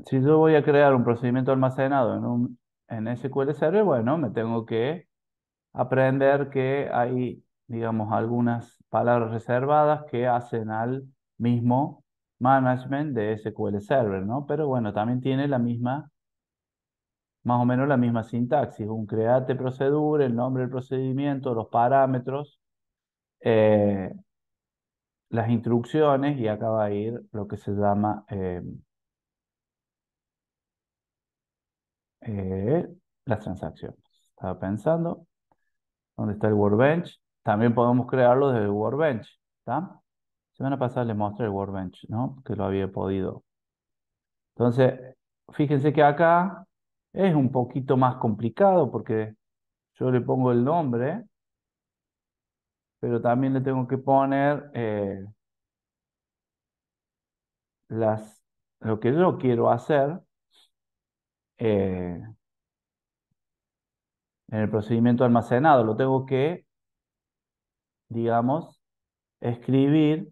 Si yo voy a crear un procedimiento almacenado en SQL Server, bueno, me tengo que aprender que hay, digamos, algunas palabras reservadas que hacen al mismo management de SQL Server, ¿no? Pero bueno, también tiene la misma, más o menos la misma sintaxis, un create procedure, el nombre del procedimiento, los parámetros, eh, las instrucciones y acá va a ir lo que se llama eh, las transacciones. Estaba pensando, ¿dónde está el Workbench? También podemos crearlo desde el Workbench, ¿está? Semana pasada les mostré el Workbench, ¿no? Que lo había podido. Entonces, fíjense que acá es un poquito más complicado porque yo le pongo el nombre, pero también le tengo que poner las, lo que yo quiero hacer eh, en el procedimiento almacenado. Lo tengo que, digamos, escribir,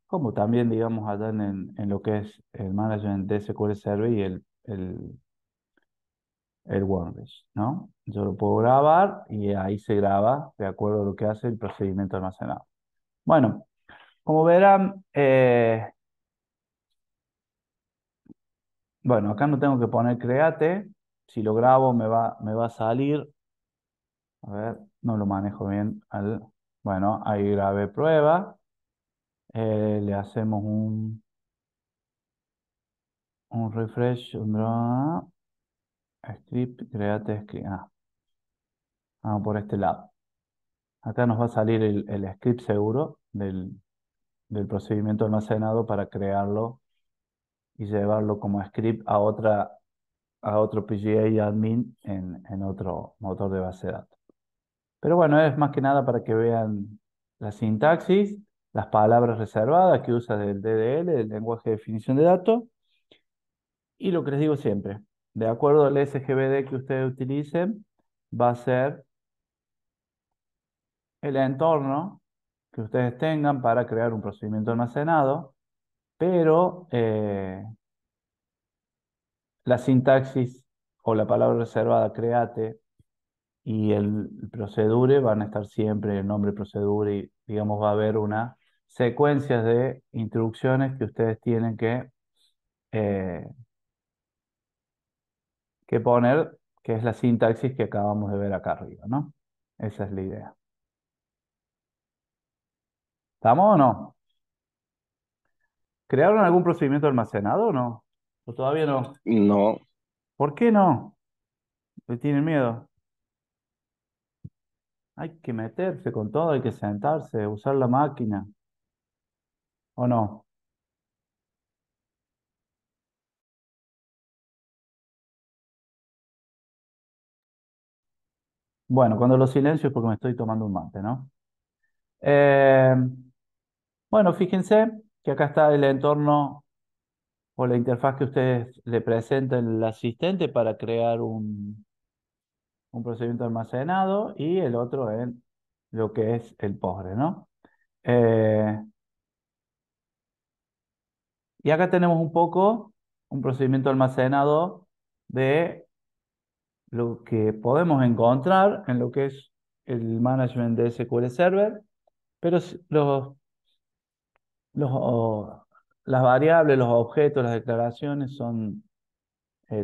como también, digamos, allá en lo que es el management de SQL Server y el Workbench, ¿no? Yo lo puedo grabar y ahí se graba de acuerdo a lo que hace el procedimiento almacenado. Bueno, como verán, bueno, acá no tengo que poner create. Si lo grabo me va a salir. A ver, no lo manejo bien. Bueno, ahí grabé prueba. Le hacemos un refresh. Script, create, script. Vamos por este lado. Acá nos va a salir el script seguro del procedimiento almacenado para crearlo y llevarlo como script a otro PGA admin en otro motor de base de datos. Pero bueno, es más que nada para que vean la sintaxis, las palabras reservadas que usa del DDL, del lenguaje de definición de datos, y lo que les digo siempre, de acuerdo al SGBD que ustedes utilicen, va a ser el entorno que ustedes tengan para crear un procedimiento almacenado, pero la sintaxis o la palabra reservada create y el procedure van a estar siempre el nombre procedure y digamos va a haber una secuencia de instrucciones que ustedes tienen eh, que poner, que es la sintaxis que acabamos de ver acá arriba, ¿no? Esa es la idea. ¿Estamos o no? ¿Crearon algún procedimiento almacenado o no? ¿O todavía no? No, ¿Por qué no? ¿Le tienen miedo? Hay que meterse con todo, hay que sentarse, usar la máquina, ¿o no? Bueno, cuando lo silencio es porque me estoy tomando un mate, ¿no? Eh, bueno, fíjense que acá está el entorno o la interfaz que ustedes le presentan al asistente para crear un procedimiento almacenado y el otro en lo que es el Postgre, ¿no? Eh, y acá tenemos un poco un procedimiento almacenado de lo que podemos encontrar en lo que es el management de SQL Server, pero los, o- las variables, los objetos, las declaraciones son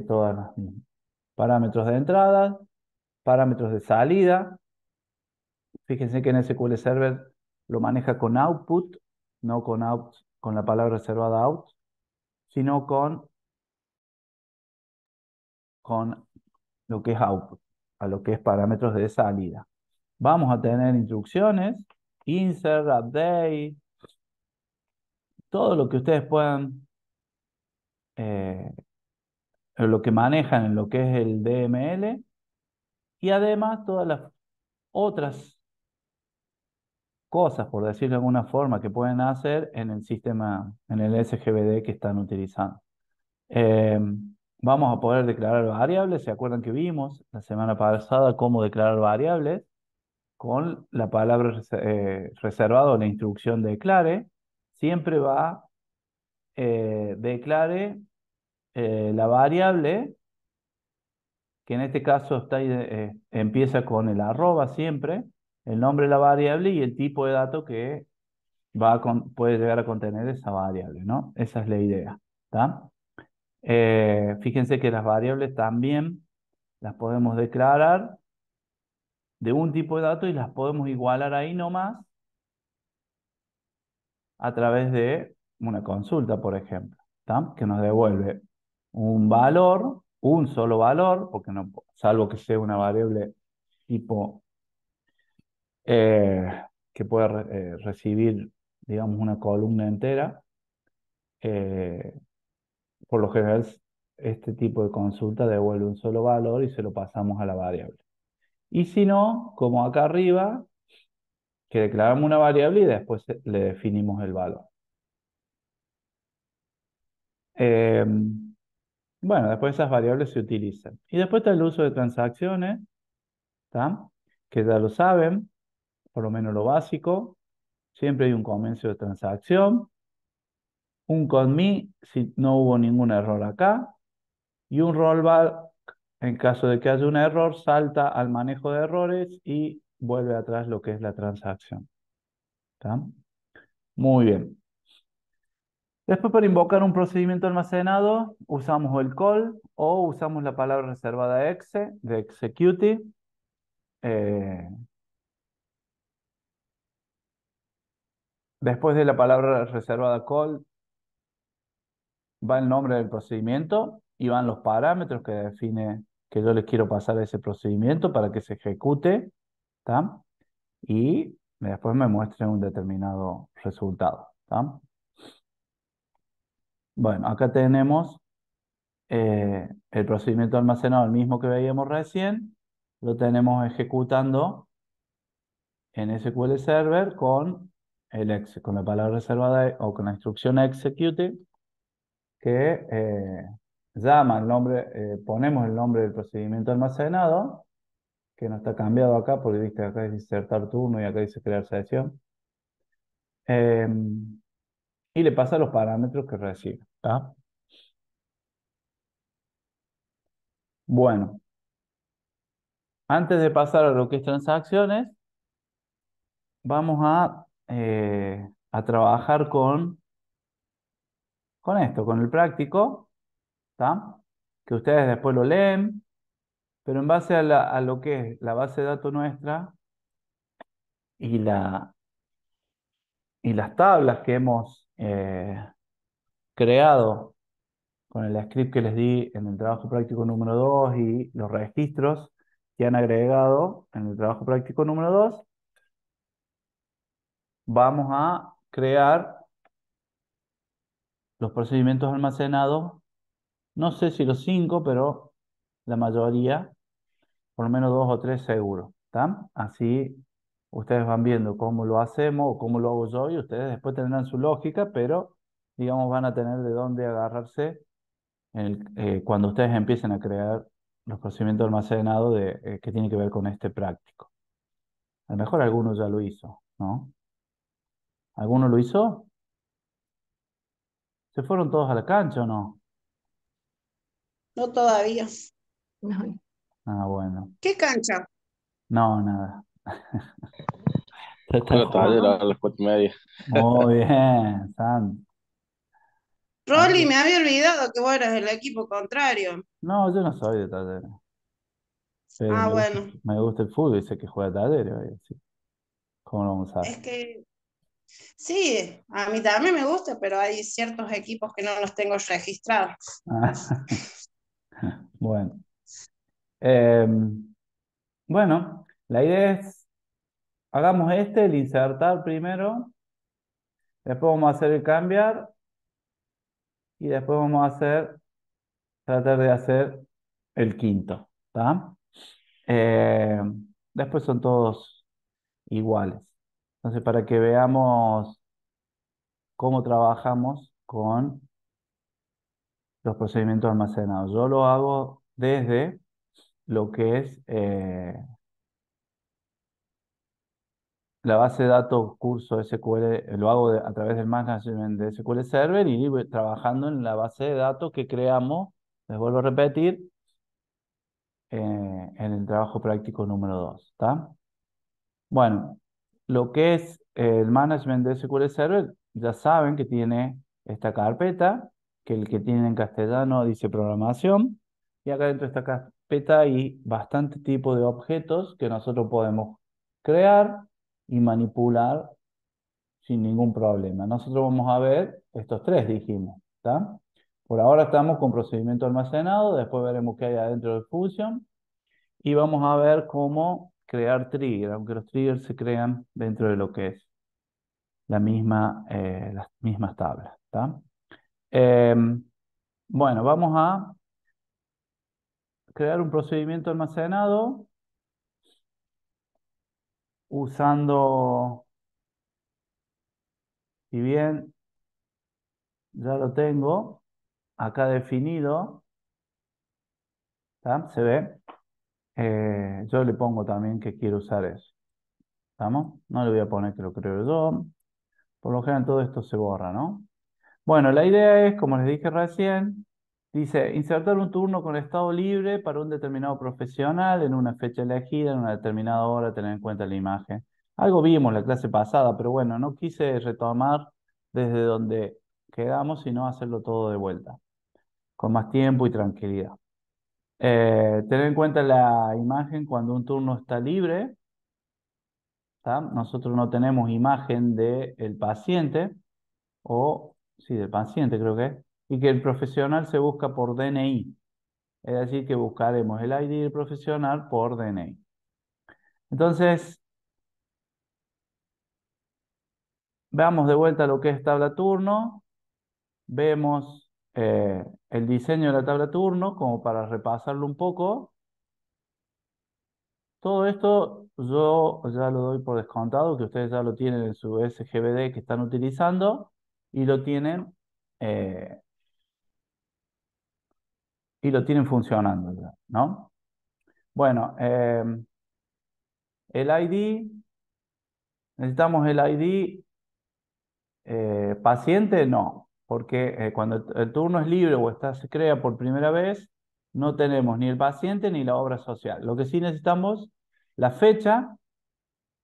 todas las mismas. Parámetros de entrada, parámetros de salida. Fíjense que en SQL Server lo maneja con output, no con out, con la palabra reservada out, sino con lo que es output, a lo que es parámetros de salida. Vamos a tener instrucciones, insert, update, todo lo que ustedes puedan, eh, lo que manejan en lo que es el DML y además todas las otras cosas, por decirlo de alguna forma, que pueden hacer en el sistema, en el SGBD que están utilizando. Eh, Vamos a poder declarar variables. ¿Se acuerdan que vimos la semana pasada cómo declarar variables? Con la palabra reservado, la instrucción declare, siempre va declare la variable, que en este caso empieza con el arroba siempre, el nombre de la variable y el tipo de dato que puede llegar a contener esa variable, ¿no? Esa es la idea, ¿está? Fíjense que las variables también las podemos declarar de un tipo de dato y las podemos igualar ahí nomás a través de una consulta, por ejemplo, ¿tá? Que nos devuelve un valor, un solo valor, porque no, salvo que sea una variable tipo eh, que pueda recibir, digamos, una columna entera. eh, por lo general, este tipo de consulta devuelve un solo valor y se lo pasamos a la variable. Y si no, como acá arriba, que declaramos una variable y después le definimos el valor. Eh, bueno, después esas variables se utilizan. Y después está el uso de transacciones, ¿tá? Que ya lo saben, por lo menos lo básico. Siempre hay un comienzo de transacción, un conme si no hubo ningún error acá, y un rollback en caso de que haya un error, salta al manejo de errores y vuelve atrás lo que es la transacción. ¿Tá? Muy bien. Después, para invocar un procedimiento almacenado, usamos el call o usamos la palabra reservada exe de execute. Eh, Después de la palabra reservada call, va el nombre del procedimiento y van los parámetros que define que yo les quiero pasar a ese procedimiento para que se ejecute, ¿tá? Y después me muestre un determinado resultado, ¿tá? Bueno, acá tenemos el procedimiento almacenado, el mismo que veíamos recién, lo tenemos ejecutando en SQL Server con con la palabra reservada o con la instrucción execute que llama el nombre, ponemos el nombre del procedimiento almacenado, que no está cambiado acá, porque viste acá dice insertar turno y acá dice crear sesión, eh, y le pasa los parámetros que recibe, ¿tá? Bueno, antes de pasar a lo que es transacciones, vamos a trabajar con esto, con el práctico, ¿tá? Que ustedes después lo leen, pero en base a lo que es la base de datos nuestra y, y las tablas que hemos creado con el script que les di en el trabajo práctico número 2 y los registros que han agregado en el trabajo práctico número 2, vamos a crear los procedimientos almacenados, no sé si los 5, pero la mayoría, por lo menos 2 o 3 seguro, ¿tá? Así ustedes van viendo cómo lo hacemos o cómo lo hago yo y ustedes después tendrán su lógica, pero digamos van a tener de dónde agarrarse cuando ustedes empiecen a crear los procedimientos almacenados que tiene que ver con este práctico. A lo mejor alguno ya lo hizo, ¿no? ¿Alguno lo hizo? ¿Se fueron todos a la cancha o no? No todavía. No. Ah, bueno. ¿Qué cancha? No, nada. Está Juega taller jugando. a las 4:30. Muy bien, San. Rolly, me había olvidado que vos eras del equipo contrario. No, yo no soy de Talleres, pero Ah, bueno. me gusta el fútbol y sé que juega Talleres. Sí. ¿Cómo lo vamos a ver? Es que sí, a mí también me gusta, pero hay ciertos equipos que no los tengo registrados. Ah, bueno. Eh, bueno, la idea es, hagamos el insertar primero, después vamos a hacer el cambiar y después vamos a tratar de hacer el quinto, ¿está? Eh, Después son todos iguales. Entonces, para que veamos cómo trabajamos con los procedimientos almacenados. Yo lo hago desde lo que es la base de datos curso SQL, lo hago a través del management de SQL Server y voy trabajando en la base de datos que creamos, les vuelvo a repetir, en el trabajo práctico número 2, ¿está? Bueno, lo que es el management de SQL Server, ya saben que tiene esta carpeta, que el que tiene en castellano dice programación, y acá dentro de esta carpeta hay bastante tipo de objetos que nosotros podemos crear y manipular sin ningún problema. Nosotros vamos a ver estos tres, dijimos, ¿está? Por ahora estamos con procedimiento almacenado, después veremos qué hay adentro del function y vamos a ver cómo crear trigger, aunque los triggers se crean dentro de lo que es las mismas tablas, ¿está? Em, bueno, vamos a crear un procedimiento almacenado usando, si bien ya lo tengo acá definido, ¿está? Se ve. Yo le pongo también que quiero usar eso. ¿Estamos? No le voy a poner que lo creo yo. Por lo general todo esto se borra, ¿no? Bueno, la idea es, como les dije recién, dice, insertar un turno con estado libre para un determinado profesional en una fecha elegida, en una determinada hora, tener en cuenta la imagen. Algo vimos la clase pasada, pero bueno, no quise retomar desde donde quedamos, sino hacerlo todo de vuelta, con más tiempo y tranquilidad. Tener en cuenta la imagen cuando un turno está libre, ¿tá? Nosotros no tenemos imagen del paciente, o sí, del paciente creo que es, y que el profesional se busca por DNI. Es decir, que buscaremos el ID del profesional por DNI. Entonces, veamos de vuelta lo que es tabla turno. Vemos el diseño de la tabla turno, como para repasarlo un poco. Todo esto yo ya lo doy por descontado, que ustedes ya lo tienen en su SGBD que están utilizando y lo tienen, eh, funcionando ya, ¿no? Bueno, el ID, necesitamos el ID paciente, no, porque cuando el turno es libre o se crea por primera vez, no tenemos ni el paciente ni la obra social. Lo que sí necesitamos, la fecha,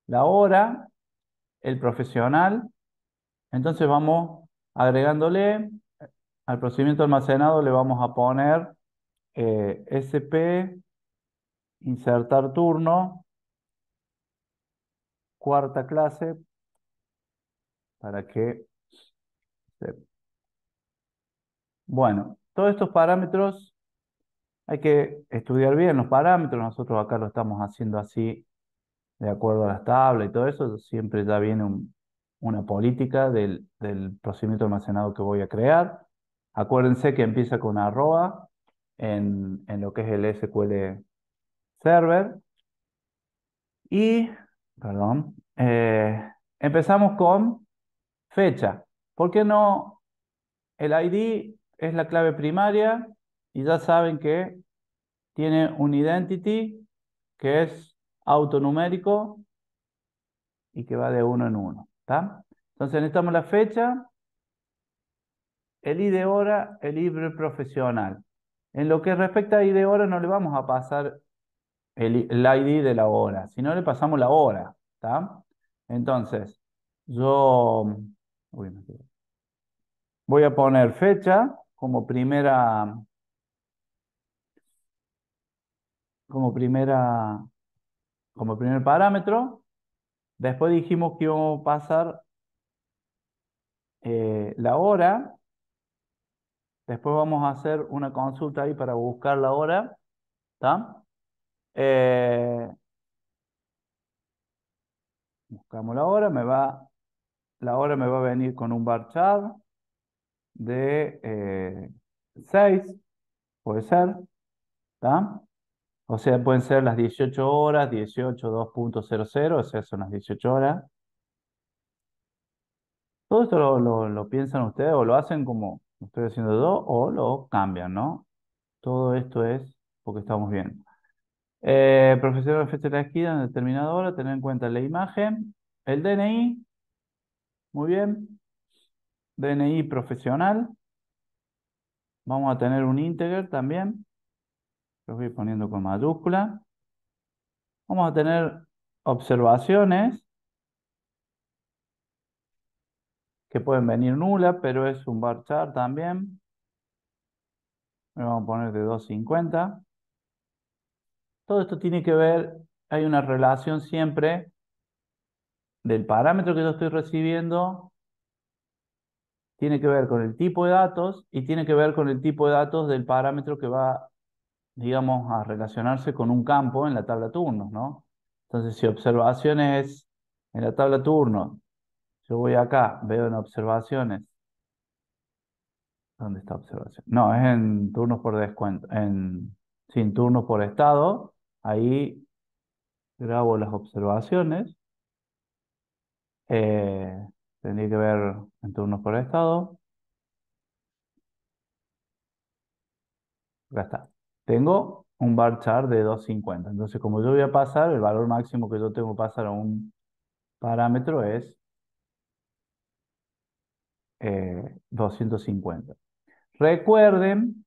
la hora, el profesional. Entonces vamos agregándole al procedimiento almacenado, le vamos a poner SP, insertar turno, cuarta clase, para que... Bueno, todos estos parámetros hay que estudiar bien los parámetros. Nosotros acá lo estamos haciendo así, de acuerdo a las tablas y todo eso. Siempre ya viene una política del procedimiento almacenado que voy a crear. Acuérdense que empieza con arroba en lo que es el SQL Server. Y, perdón, empezamos con fecha. ¿Por qué no? El ID es la clave primaria y ya saben que tiene un identity que es autonumérico y que va de uno en uno, ¿está? Entonces necesitamos la fecha, el ID hora, el ID profesional. En lo que respecta a ID hora no le vamos a pasar el ID de la hora, sino le pasamos la hora, ¿está? Entonces, yo uy, voy a poner fecha como primera, como primer parámetro. Después dijimos que íbamos a pasar la hora. Después vamos a hacer una consulta ahí para buscar la hora, ¿está? Eh, buscamos la hora me va a venir con un varchar de 6, puede ser, ¿está? O sea, pueden ser las 18 horas, 18.2.00, o sea, son las 18 horas. Todo esto lo piensan ustedes o lo hacen como estoy haciendo yo o lo cambian, ¿no? Todo esto es porque estamos bien. Profesor de fecha de la esquina en determinada hora, tener en cuenta la imagen. el DNI, muy bien, DNI profesional. Vamos a tener un integer también, lo voy poniendo con mayúscula. Vamos a tener observaciones que pueden venir nulas, pero es un varchar también. Le vamos a poner de 250. Todo esto tiene que ver, hay una relación siempre del parámetro que yo estoy recibiendo, tiene que ver con el tipo de datos y tiene que ver con el tipo de datos del parámetro que va, digamos, a relacionarse con un campo en la tabla turnos, ¿no? Entonces, si observaciones en la tabla turnos, yo voy acá, veo en observaciones. ¿Dónde está observación? No, es en turnos por descuento. Sin turnos por estado. Ahí grabo las observaciones. Eh, Tendría que ver en turnos por estado. Acá está. Tengo un bar chart de 250. Entonces, como yo voy a pasar, el valor máximo que yo tengo que pasar a un parámetro es 250. Recuerden,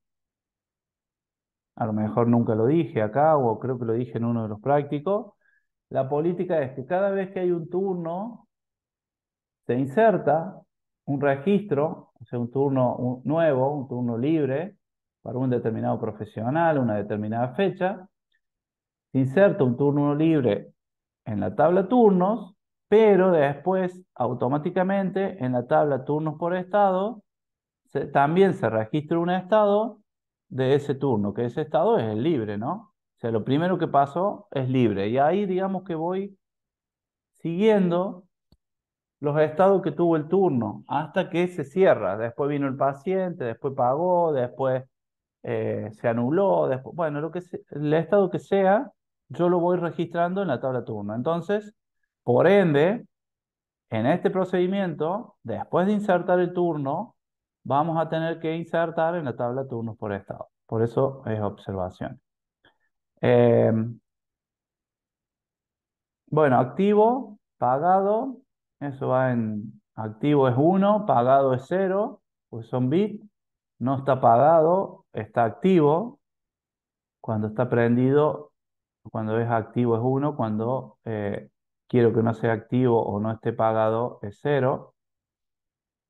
a lo mejor nunca lo dije acá, o creo que lo dije en uno de los prácticos, la política es que cada vez que hay un turno, se inserta un registro, o sea, un turno nuevo, un turno libre, para un determinado profesional, una determinada fecha. Se inserta un turno libre en la tabla turnos, pero después automáticamente en la tabla turnos por estado también se registra un estado de ese turno, que ese estado es el libre, ¿no? O sea, lo primero que pasó es libre. Y ahí digamos que voy siguiendo los estados que tuvo el turno hasta que se cierra. Después vino el paciente, después pagó, después se anuló, después, bueno, el estado que sea, yo lo voy registrando en la tabla turno. Entonces, por ende, en este procedimiento, después de insertar el turno, vamos a tener que insertar en la tabla turnos por estado. Por eso es observación. Eh, bueno, activo, pagado, eso va en activo es 1, pagado es 0, pues son bits. No está pagado, está activo. Cuando está prendido, cuando es activo es 1, cuando quiero que no sea activo o no esté pagado es 0.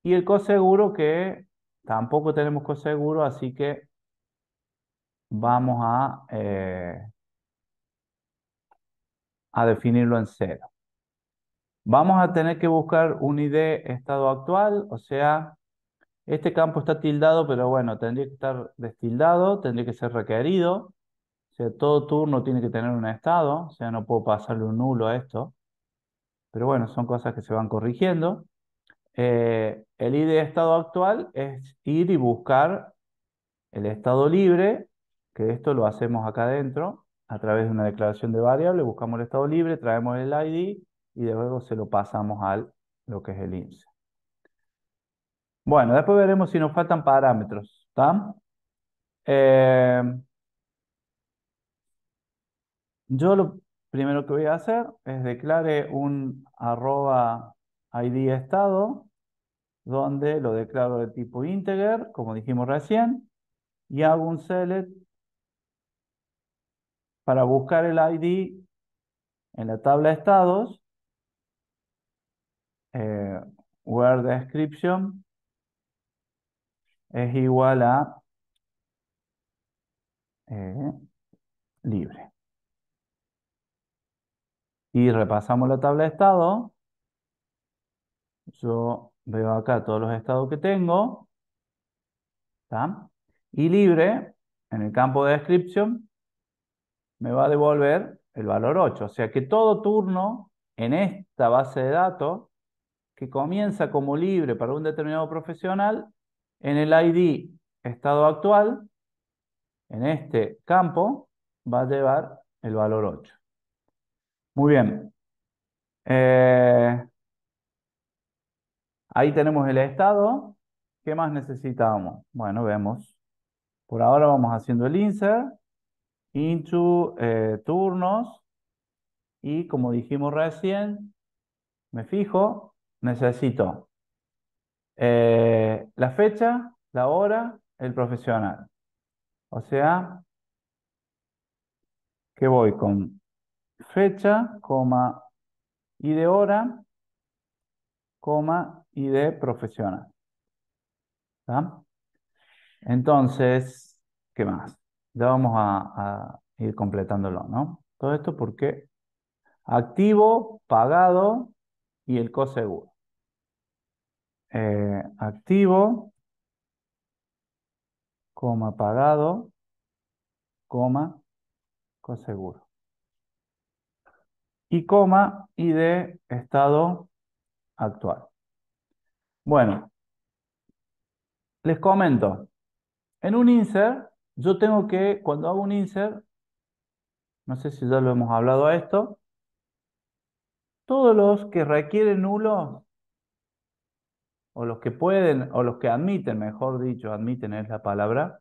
Y el coseguro que tampoco tenemos coseguro, así que vamos a definirlo en 0. Vamos a tener que buscar un ID estado actual, o sea, este campo está tildado, pero bueno, tendría que estar destildado, tendría que ser requerido. O sea, todo turno tiene que tener un estado, o sea, no puedo pasarle un nulo a esto. Pero bueno, son cosas que se van corrigiendo. El ID estado actual es ir y buscar el estado libre, que esto lo hacemos acá adentro, a través de una declaración de variable, buscamos el estado libre, traemos el ID y luego se lo pasamos al lo que es el INSE. Bueno, después veremos si nos faltan parámetros, ¿está? Eh, yo lo primero que voy a hacer es declare un arroba ID estado, donde lo declaro de tipo integer, como dijimos recién, y hago un select para buscar el ID en la tabla de estados, eh, where description es igual a eh, libre. Y repasamos la tabla de estado. Yo veo acá todos los estados que tengo, ¿tá? Y libre, en el campo de description, me va a devolver el valor 8. O sea que todo turno en esta base de datos que comienza como libre para un determinado profesional, en el ID estado actual, en este campo, va a llevar el valor 8. Muy bien. Eh, Ahí tenemos el estado. ¿Qué más necesitamos? Bueno, vemos. Por ahora vamos haciendo el insert, into turnos, y como dijimos recién, me fijo, necesito la fecha, la hora, el profesional. O sea, que voy con fecha, coma, y de hora, coma, y de profesional. ¿Tá? Entonces, ¿qué más? Ya vamos a ir completándolo, ¿no? Todo esto porque activo, pagado y el coseguro. Activo, coma, pagado, coma, coseguro. Y coma y de estado actual. Bueno, les comento. En un insert, yo tengo que, cuando hago un insert, no sé si ya lo hemos hablado a esto, todos los que requieren nulos, o los que pueden, o los que admiten, mejor dicho, admiten es la palabra,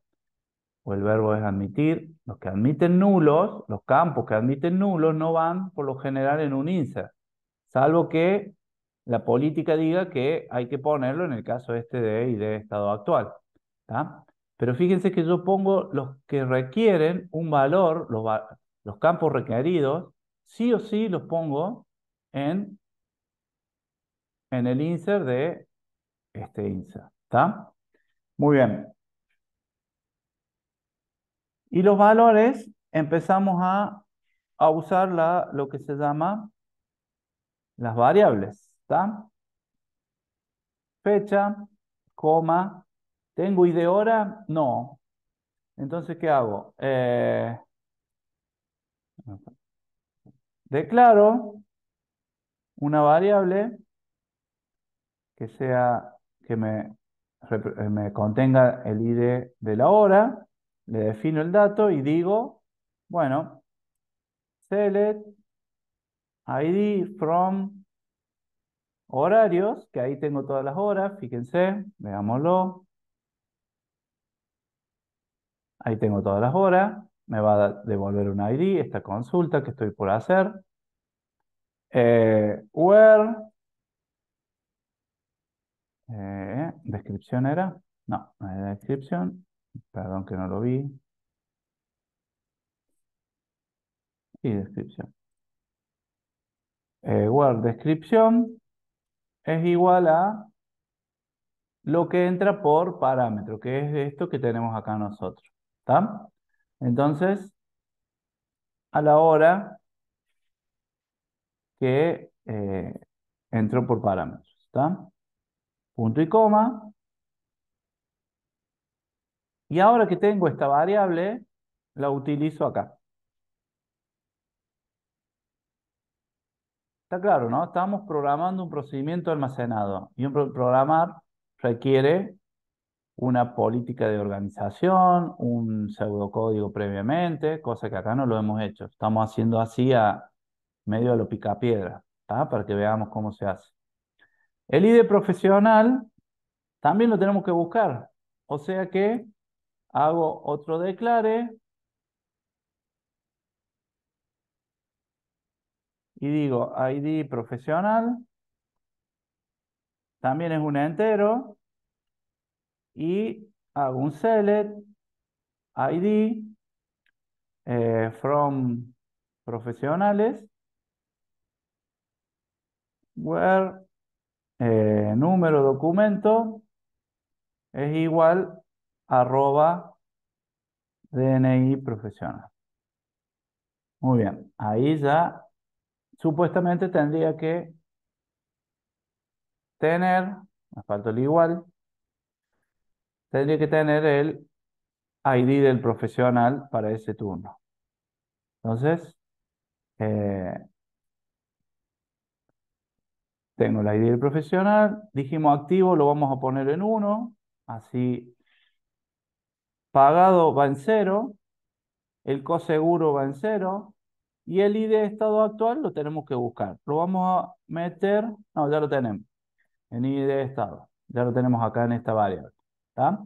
o el verbo es admitir, los que admiten nulos, los campos que admiten nulos no van por lo general en un insert, salvo que la política diga que hay que ponerlo en el caso este de y de estado actual. ¿Tá? Pero fíjense que yo pongo los que requieren un valor, los campos requeridos, sí o sí los pongo en, en el insert de este insert. ¿Está? Muy bien. Y los valores empezamos a usar lo que se llama las variables. ¿Está? Fecha, coma. ¿Tengo y de hora? No. Entonces, ¿qué hago? Declaro una variable que sea, que me contenga el ID de la hora, le defino el dato y digo, bueno, select ID from horarios, que ahí tengo todas las horas, fíjense, veámoslo, ahí tengo todas las horas, me va a devolver un ID, esta consulta que estoy por hacer. Where, descripción era, no, no era descripción, perdón que no lo vi, y descripción. Where descripción es igual a lo que entra por parámetro, que es esto que tenemos acá nosotros. ¿Está? Entonces, a la hora que entró por parámetros. ¿Está? Punto y coma. Y ahora que tengo esta variable, la utilizo acá. Está claro, ¿no? Estamos programando un procedimiento almacenado. Y un programar requiere una política de organización, un pseudocódigo previamente, cosa que acá no lo hemos hecho. Estamos haciendo así a medio a lo picapiedra, ¿tá? Para que veamos cómo se hace. El ID profesional también lo tenemos que buscar. O sea que hago otro declare y digo ID profesional, también es un entero, y hago un select ID from profesionales, where número documento es igual arroba DNI profesional. Muy bien, ahí ya supuestamente tendría que tener, me falta el igual, tendría que tener el ID del profesional para ese turno. Entonces, eh, tengo el ID del profesional, dijimos activo, lo vamos a poner en 1, así pagado va en 0, el coseguro va en 0, y el ID de estado actual lo tenemos que buscar. Lo vamos a meter, no, ya lo tenemos, en ID de estado. Ya lo tenemos acá en esta variable. ¿Está?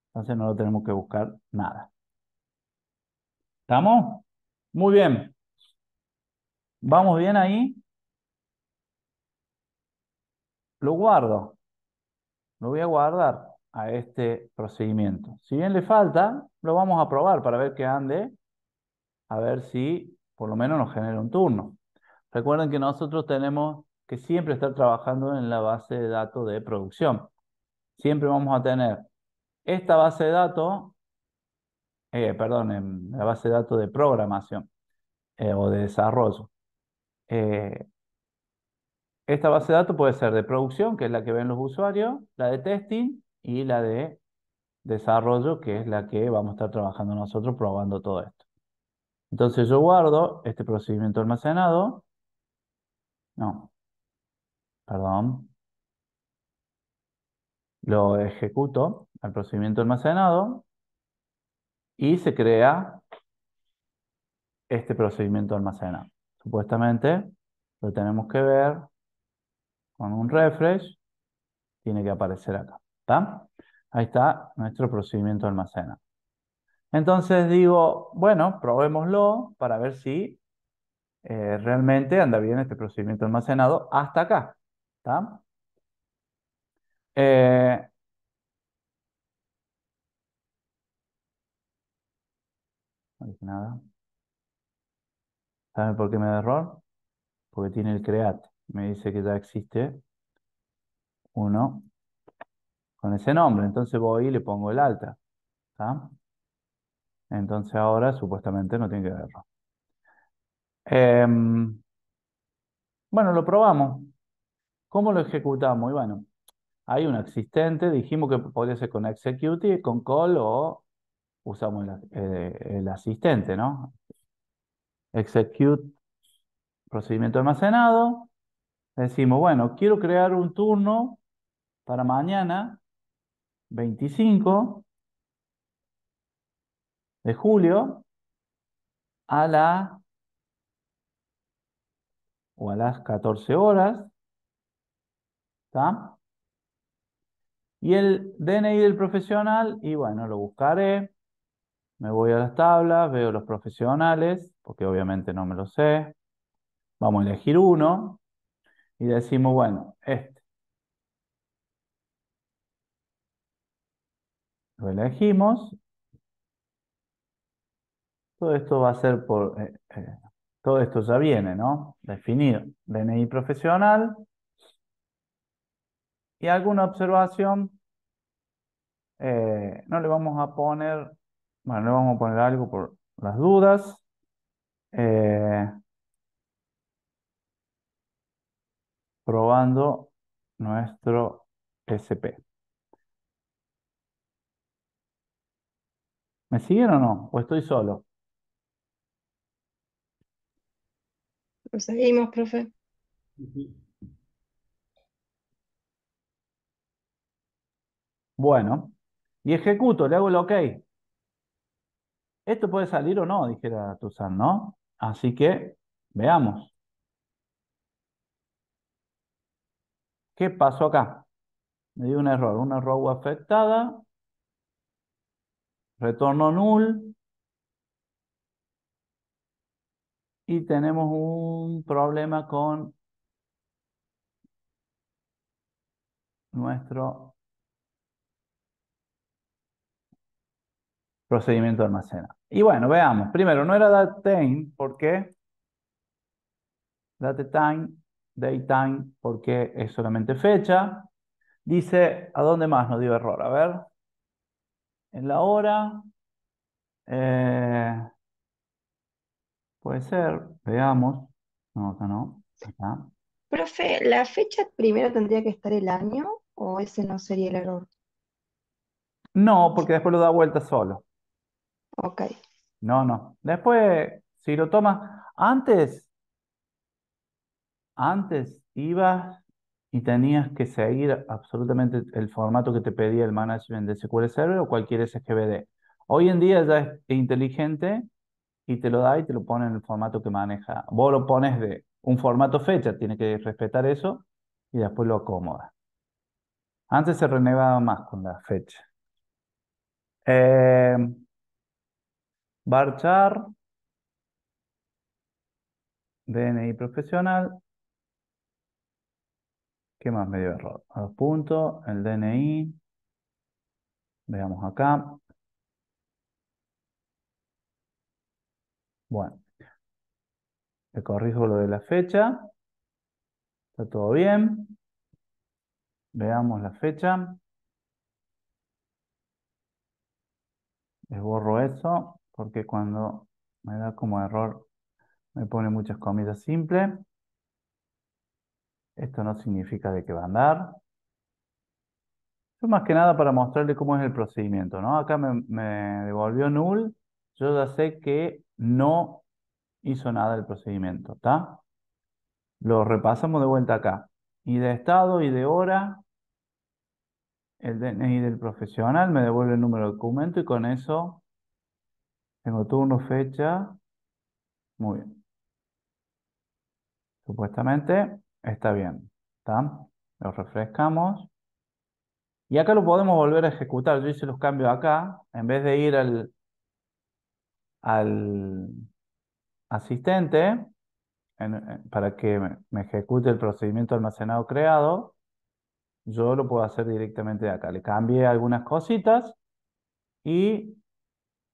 Entonces no lo tenemos que buscar nada. ¿Estamos? Muy bien. ¿Vamos bien ahí? lo guardo, lo voy a guardar a este procedimiento. Si bien le falta, lo vamos a probar para ver que ande, a ver si por lo menos nos genera un turno. Recuerden que nosotros tenemos que siempre estar trabajando en la base de datos de producción. Siempre vamos a tener esta base de datos, perdón, en la base de datos de programación o de desarrollo. Eh, Esta base de datos puede ser de producción, que es la que ven los usuarios, la de testing y la de desarrollo, que es la que vamos a estar trabajando nosotros probando todo esto. Entonces yo guardo este procedimiento almacenado, no, perdón, lo ejecuto al procedimiento almacenado y se crea este procedimiento almacenado. Supuestamente lo tenemos que ver con un refresh, tiene que aparecer acá, ¿está? Ahí está nuestro procedimiento almacenado. Entonces digo, bueno, probémoslo para ver si realmente anda bien este procedimiento almacenado hasta acá, ¿está? Eh, no dije nada. ¿Saben por qué me da error? Porque tiene el create. Me dice que ya existe uno con ese nombre. Entonces voy y le pongo el alta, ¿está? Entonces ahora supuestamente no tiene que haber error. Em, bueno, lo probamos. ¿Cómo lo ejecutamos? Y bueno, hay un existente. Dijimos que podría ser con execute, con call o usamos el asistente, ¿no? Execute procedimiento almacenado. Decimos, bueno, quiero crear un turno para mañana, 25 de julio, a la o a las 14 horas, ¿está? Y el DNI del profesional, y bueno, lo buscaré, me voy a las tablas, veo los profesionales, porque obviamente no me lo sé, vamos a elegir uno, y decimos, bueno, este, lo elegimos, todo esto va a ser todo esto ya viene, ¿no? Definido, DNI profesional, y alguna observación, no le vamos a poner, bueno, le vamos a poner algo por las dudas, eh, probando nuestro SP. ¿Me siguen o no? ¿O estoy solo? Seguimos, profe. Bueno, y ejecuto, le hago el OK. Esto puede salir o no, dijera Tuzán, ¿no? Así que veamos. ¿Qué pasó acá? Me dio una row afectada, retorno null y tenemos un problema con nuestro procedimiento de almacenado. Y bueno, veamos. Primero, no era datetime, ¿por qué? Datetime, datetime, porque es solamente fecha. Dice, ¿a dónde más nos dio error? A ver, en la hora, eh, puede ser, veamos. No, acá no, acá. Profe, ¿la fecha primero tendría que estar el año o ese no sería el error? No, porque después lo da vuelta solo. Ok. No, no. Después, si lo tomas, antes ibas y tenías que seguir absolutamente el formato que te pedía el management de SQL Server o cualquier SGBD. Hoy en día ya es inteligente y te lo da y te lo pone en el formato que maneja. Vos lo pones de un formato fecha, tiene que respetar eso y después lo acomoda. Antes se renegaba más con la fecha. Eh, Varchar, DNI profesional, ¿Qué más me dio error? A dos puntos, el DNI. Veamos acá. Bueno, le corrijo lo de la fecha. Está todo bien. Veamos la fecha. Les borro eso porque cuando me da como error me pone muchas comillas simples. Esto no significa de que va a andar. Esto más que nada para mostrarle cómo es el procedimiento, ¿no? Acá me devolvió null. Yo ya sé que no hizo nada el procedimiento, ¿está? Lo repasamos de vuelta acá. Y de estado y de hora, el DNI del profesional me devuelve el número de documento y con eso tengo turno, fecha. Muy bien. Supuestamente está bien. ¿Está? Lo refrescamos. Y acá lo podemos volver a ejecutar. Yo hice los cambios acá. En vez de ir al asistente para que me ejecute el procedimiento almacenado creado, yo lo puedo hacer directamente de acá. Le cambié algunas cositas y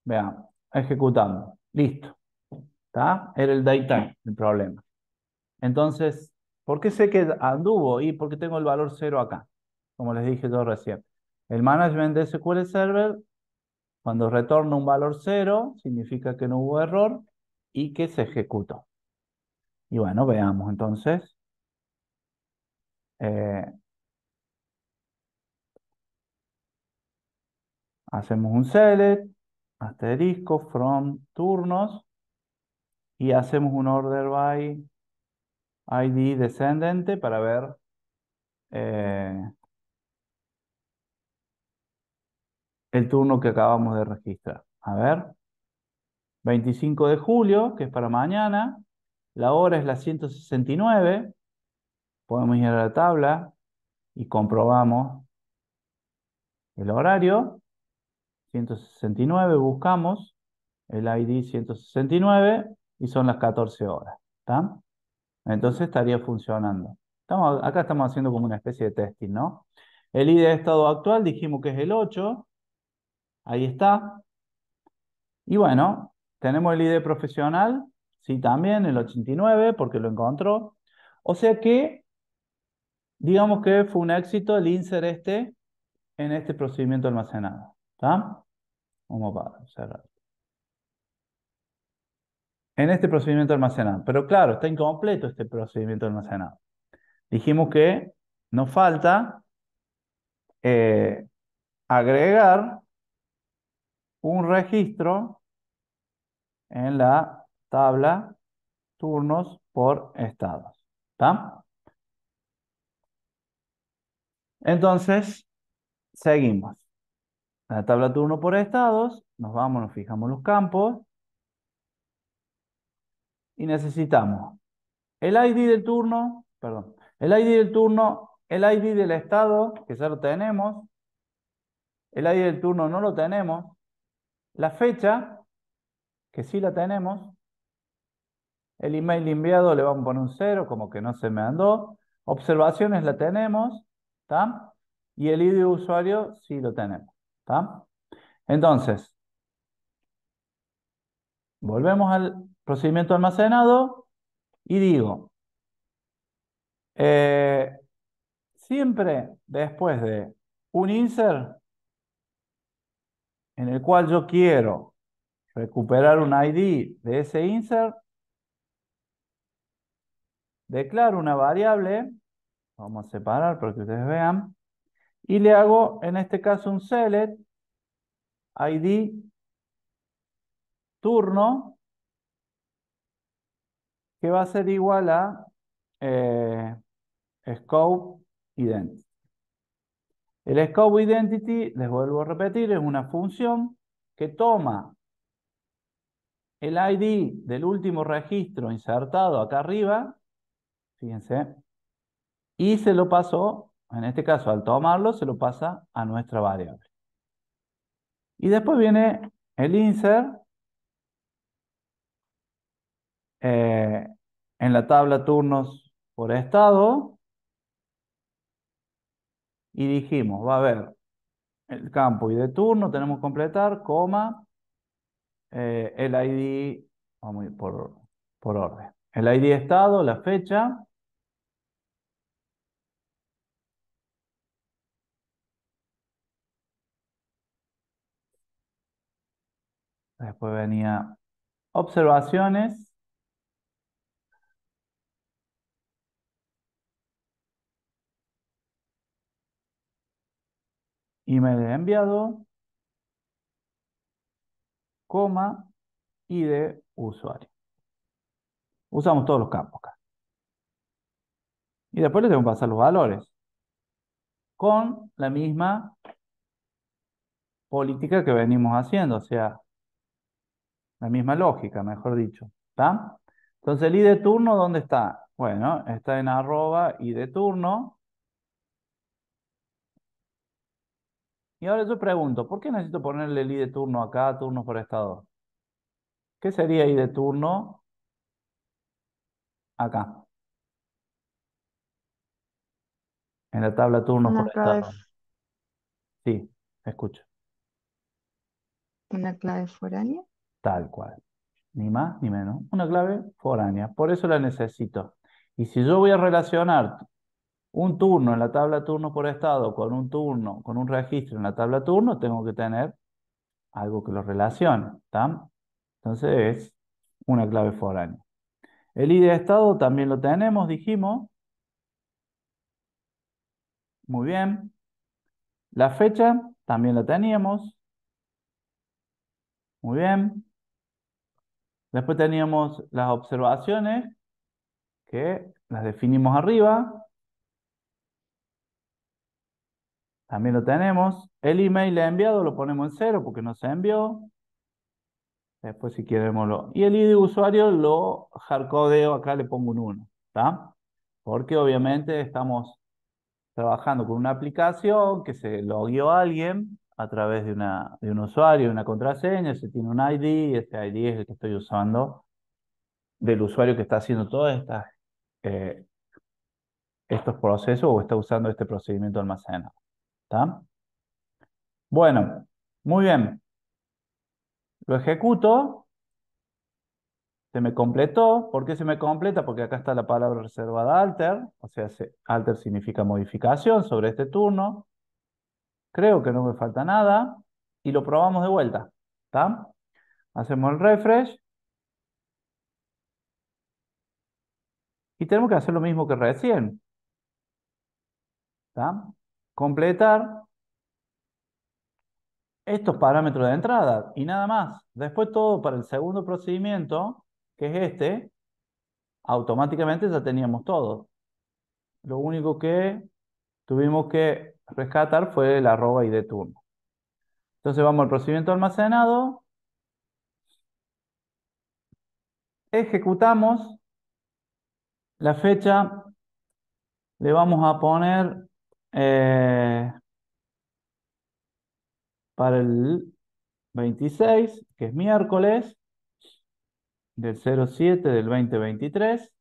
veamos, ejecutando. Listo. ¿Está? Era el datetime el problema. Entonces, ¿por qué sé que anduvo? Y porque tengo el valor 0 acá, como les dije yo recién. El management de SQL Server, cuando retorna un valor 0, significa que no hubo error y que se ejecutó. Y bueno, veamos entonces. Eh, hacemos un select, asterisco, from turnos, y hacemos un order by ID descendente para ver el turno que acabamos de registrar. A ver, 25 de julio, que es para mañana, la hora es la 169, podemos ir a la tabla y comprobamos el horario, 169, buscamos el ID 169 y son las 14 horas. ¿Está? Entonces estaría funcionando. Acá estamos haciendo como una especie de testing, ¿no? El ID de estado actual dijimos que es el 8, ahí está. Y bueno, tenemos el ID profesional, sí también, el 89, porque lo encontró. O sea que, digamos que fue un éxito el insert en este procedimiento almacenado. ¿Está? Vamos a cerrar. En este procedimiento almacenado. Pero claro, está incompleto este procedimiento almacenado. Dijimos que nos falta eh, agregar un registro en la tabla turnos por estados. ¿Está? Entonces, seguimos. En la tabla turno por estados, nos fijamos los campos y necesitamos el ID del turno, perdón, el ID del turno, el ID del estado, que ya lo tenemos, el ID del turno no lo tenemos, la fecha, que sí la tenemos, el email enviado le vamos a poner un 0, como que no se me andó, observaciones la tenemos, ¿está? Y el ID de usuario sí lo tenemos, ¿está? Entonces, volvemos al procedimiento almacenado y digo, Eh, siempre después de un insert en el cual yo quiero recuperar un ID de ese insert, declaro una variable, vamos a separar para que ustedes vean, y le hago en este caso un select ID turno que va a ser igual a eh, scope identity. El scope identity, les vuelvo a repetir, es una función que toma el ID del último registro insertado acá arriba, fíjense, y se lo pasó, en este caso al tomarlo, se lo pasa a nuestra variable. Y después viene el insert en la tabla turnos por estado, y dijimos, va a haber el campo y de turno, tenemos que completar, coma, el ID, vamos a ir por orden. El ID estado, la fecha, después venía observaciones, email enviado, coma y de usuario. Usamos todos los campos acá. Y después le tengo que pasar los valores con la misma política que venimos haciendo, o sea, la misma lógica, mejor dicho. ¿Está? Entonces el ID de turno, ¿dónde está? Bueno, está en arroba ID de turno. Y ahora yo pregunto, ¿por qué necesito ponerle el ID de turno acá, turno por estado? ¿Qué sería ID de turno acá? En la tabla turnos por Una clave, estado. Sí, escucho. una clave foránea. Tal cual. Ni más ni menos. Una clave foránea. Por eso la necesito. Y si yo voy a relacionar un turno en la tabla turno por estado con un turno, con un registro en la tabla turno, tengo que tener algo que lo relacione. ¿Está? Entonces es una clave foránea. El ID de estado también lo tenemos, dijimos. Muy bien. La fecha también la teníamos. Muy bien. Después teníamos las observaciones que las definimos arriba. También lo tenemos. El email enviado lo ponemos en cero porque no se envió. Después si queremos lo... Y el ID de usuario lo hardcodeo, acá le pongo un 1. ¿Está? Porque obviamente estamos trabajando con una aplicación que se logueó a alguien a través de un usuario, una contraseña, se tiene un ID, y ese ID es el que estoy usando del usuario que está haciendo todas eh, estos procesos o está usando este procedimiento almacenado. ¿Está? Bueno, muy bien. Lo ejecuto, se me completó. ¿Por qué se me completa? Porque acá está la palabra reservada alter, o sea, alter significa modificación sobre este turno. Creo que no me falta nada y lo probamos de vuelta. ¿Está? Hacemos el refresh y tenemos que hacer lo mismo que recién. ¿Está? Completar estos parámetros de entrada y nada más. Después todo para el segundo procedimiento, que es este, automáticamente ya teníamos todo. Lo único que tuvimos que rescatar fue el arroba y de turno. Entonces vamos al procedimiento almacenado, ejecutamos, la fecha le vamos a poner para el 26, que es miércoles, del 07 del 2023.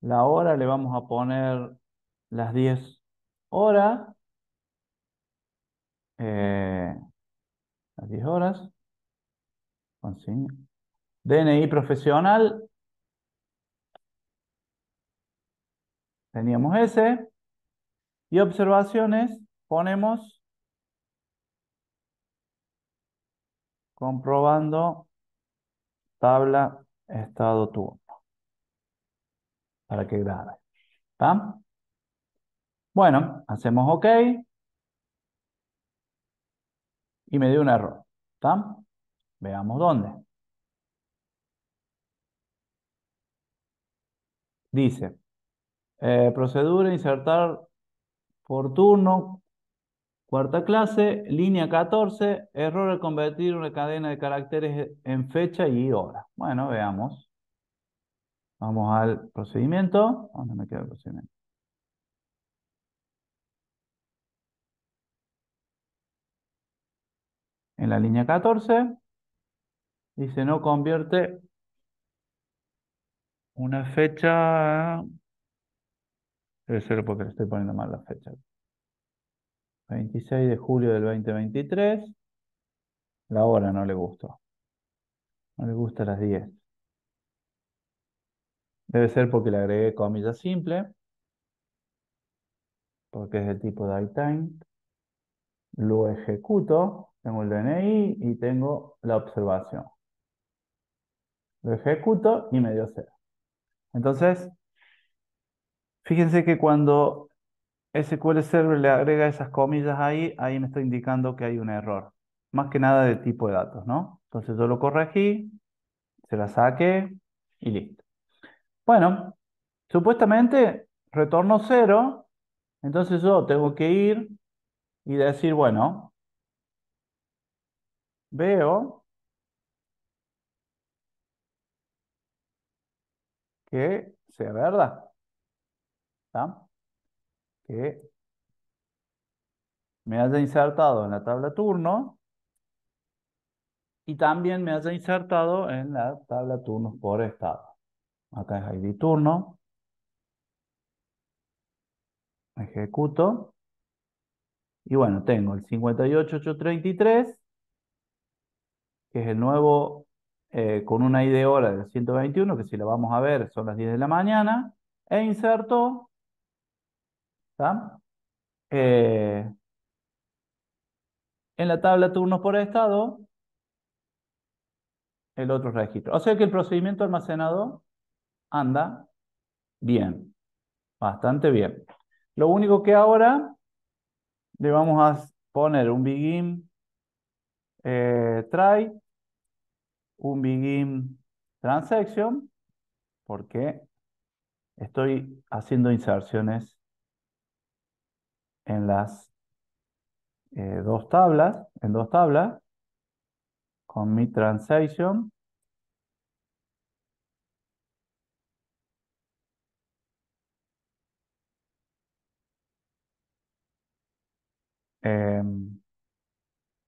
La hora le vamos a poner las 10 horas. eh, las 10 horas. Consigna. DNI profesional, teníamos ese. Y observaciones, ponemos comprobando tabla estado turno. Para que grabe. ¿Está? Bueno, hacemos OK y me dio un error. ¿Está? Veamos dónde. Dice, procedura, insertar por turno, cuarta clase, línea 14, error al convertir una cadena de caracteres en fecha y hora. Bueno, veamos. Vamos al procedimiento. ¿Dónde me queda el procedimiento? En la línea 14, dice no convierte una fecha Debe ser porque le estoy poniendo mal la fecha. 26 de julio del 2023. La hora no le gustó. No le gusta las 10. Debe ser porque le agregué comilla simple, porque es el tipo de iTime. Lo ejecuto, tengo el DNI y tengo la observación. Lo ejecuto y me dio 0. Entonces, fíjense que cuando SQL Server le agrega esas comillas ahí me está indicando que hay un error. Más que nada de tipo de datos, ¿no? Entonces yo lo corregí, se la saqué y listo. Bueno, supuestamente retornó 0, entonces yo tengo que ir y decir, bueno, veo que sea verdad, ¿tá? Que me haya insertado en la tabla turno y también me haya insertado en la tabla turnos por estado. Acá es ID turno, ejecuto y bueno, tengo el 58833, que es el nuevo con una ID hora del 121, que si la vamos a ver son las 10 de la mañana, e inserto, ¿tá? Eh, en la tabla turnos por estado el otro registro. O sea que el procedimiento almacenado anda bien, bastante bien. Lo único que ahora le vamos a poner un begin try, un begin transaction, porque estoy haciendo inserciones en las en dos tablas, con mi transaction.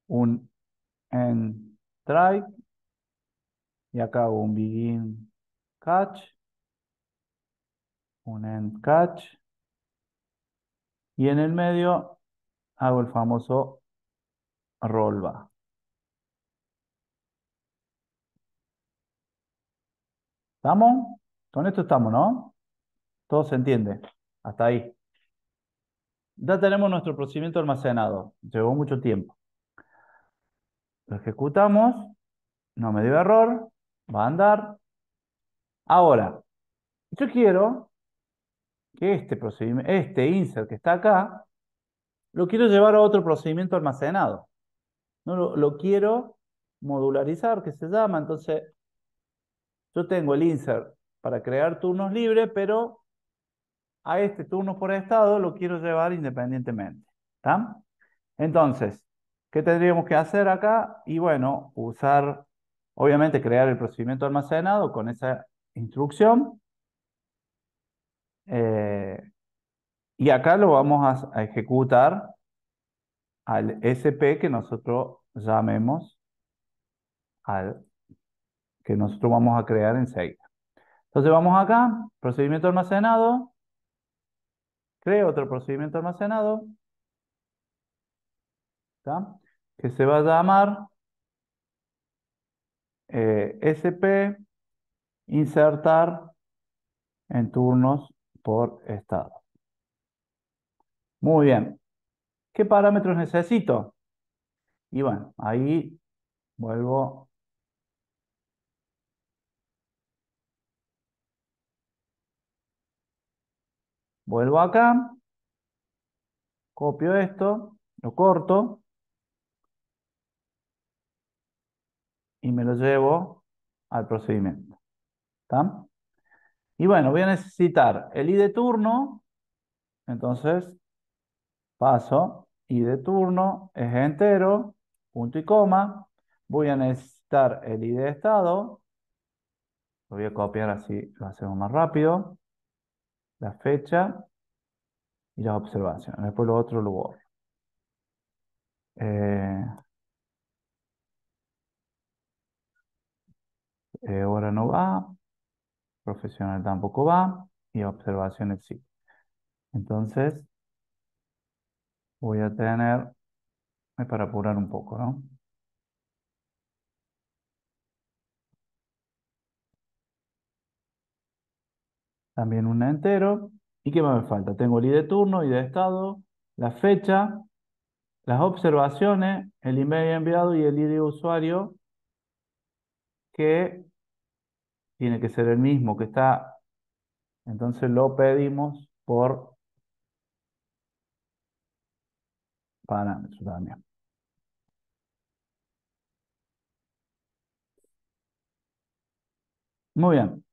Un end try, y acá hago un begin catch, un end catch, y en el medio hago el famoso rollback. ¿Estamos? Con esto estamos, ¿no? Todo se entiende. Hasta ahí. Ya tenemos nuestro procedimiento almacenado. Llevó mucho tiempo. Lo ejecutamos. No me dio error. Va a andar. Ahora, yo quiero que este procedimiento, este insert que está acá, lo quiero llevar a otro procedimiento almacenado. No lo quiero modularizar, que se llama. Entonces, yo tengo el insert para crear turnos libres, pero a este turno por estado lo quiero llevar independientemente. ¿Está? Entonces, ¿qué tendríamos que hacer acá? Y bueno, usar, obviamente, crear el procedimiento almacenado con esa instrucción. eh, y acá lo vamos a ejecutar al SP que nosotros llamemos al que nosotros vamos a crear enseguida. Entonces vamos acá, procedimiento almacenado, creo otro procedimiento almacenado, ¿tá? Que se va a llamar SP insertar en turnos por estado. Muy bien. ¿Qué parámetros necesito? Y bueno, ahí vuelvo, vuelvo acá, copio esto, lo corto y me lo llevo al procedimiento. ¿Está? Y bueno, voy a necesitar el ID de turno, entonces paso, ID de turno es entero, punto y coma. Voy a necesitar el ID de estado, lo voy a copiar así lo hacemos más rápido, la fecha y las observaciones. Después lo otro lo borro. Eh, hora no va, profesional tampoco va y observaciones sí. Entonces voy a tener, para apurar un poco, ¿no? También un entero. ¿Y qué más me falta? Tengo el ID de turno, ID de estado, la fecha, las observaciones, el email enviado y el ID de usuario, que tiene que ser el mismo que está. Entonces lo pedimos por parámetro también. Muy bien.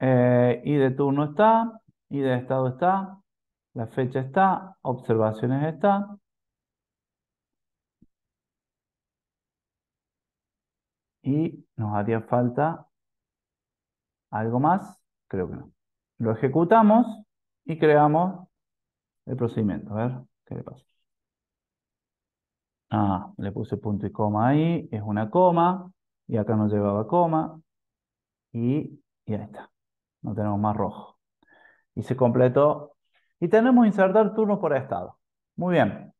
ID de turno está, ID de estado está, la fecha está, observaciones está. Y nos haría falta algo más, creo que no. Lo ejecutamos y creamos el procedimiento. A ver, ¿qué le pasa? Ah, le puse punto y coma ahí, es una coma, y acá no llevaba coma, y ahí está. No tenemos más rojo. Y se completó. Y tenemos insertar turnos por estado. Muy bien.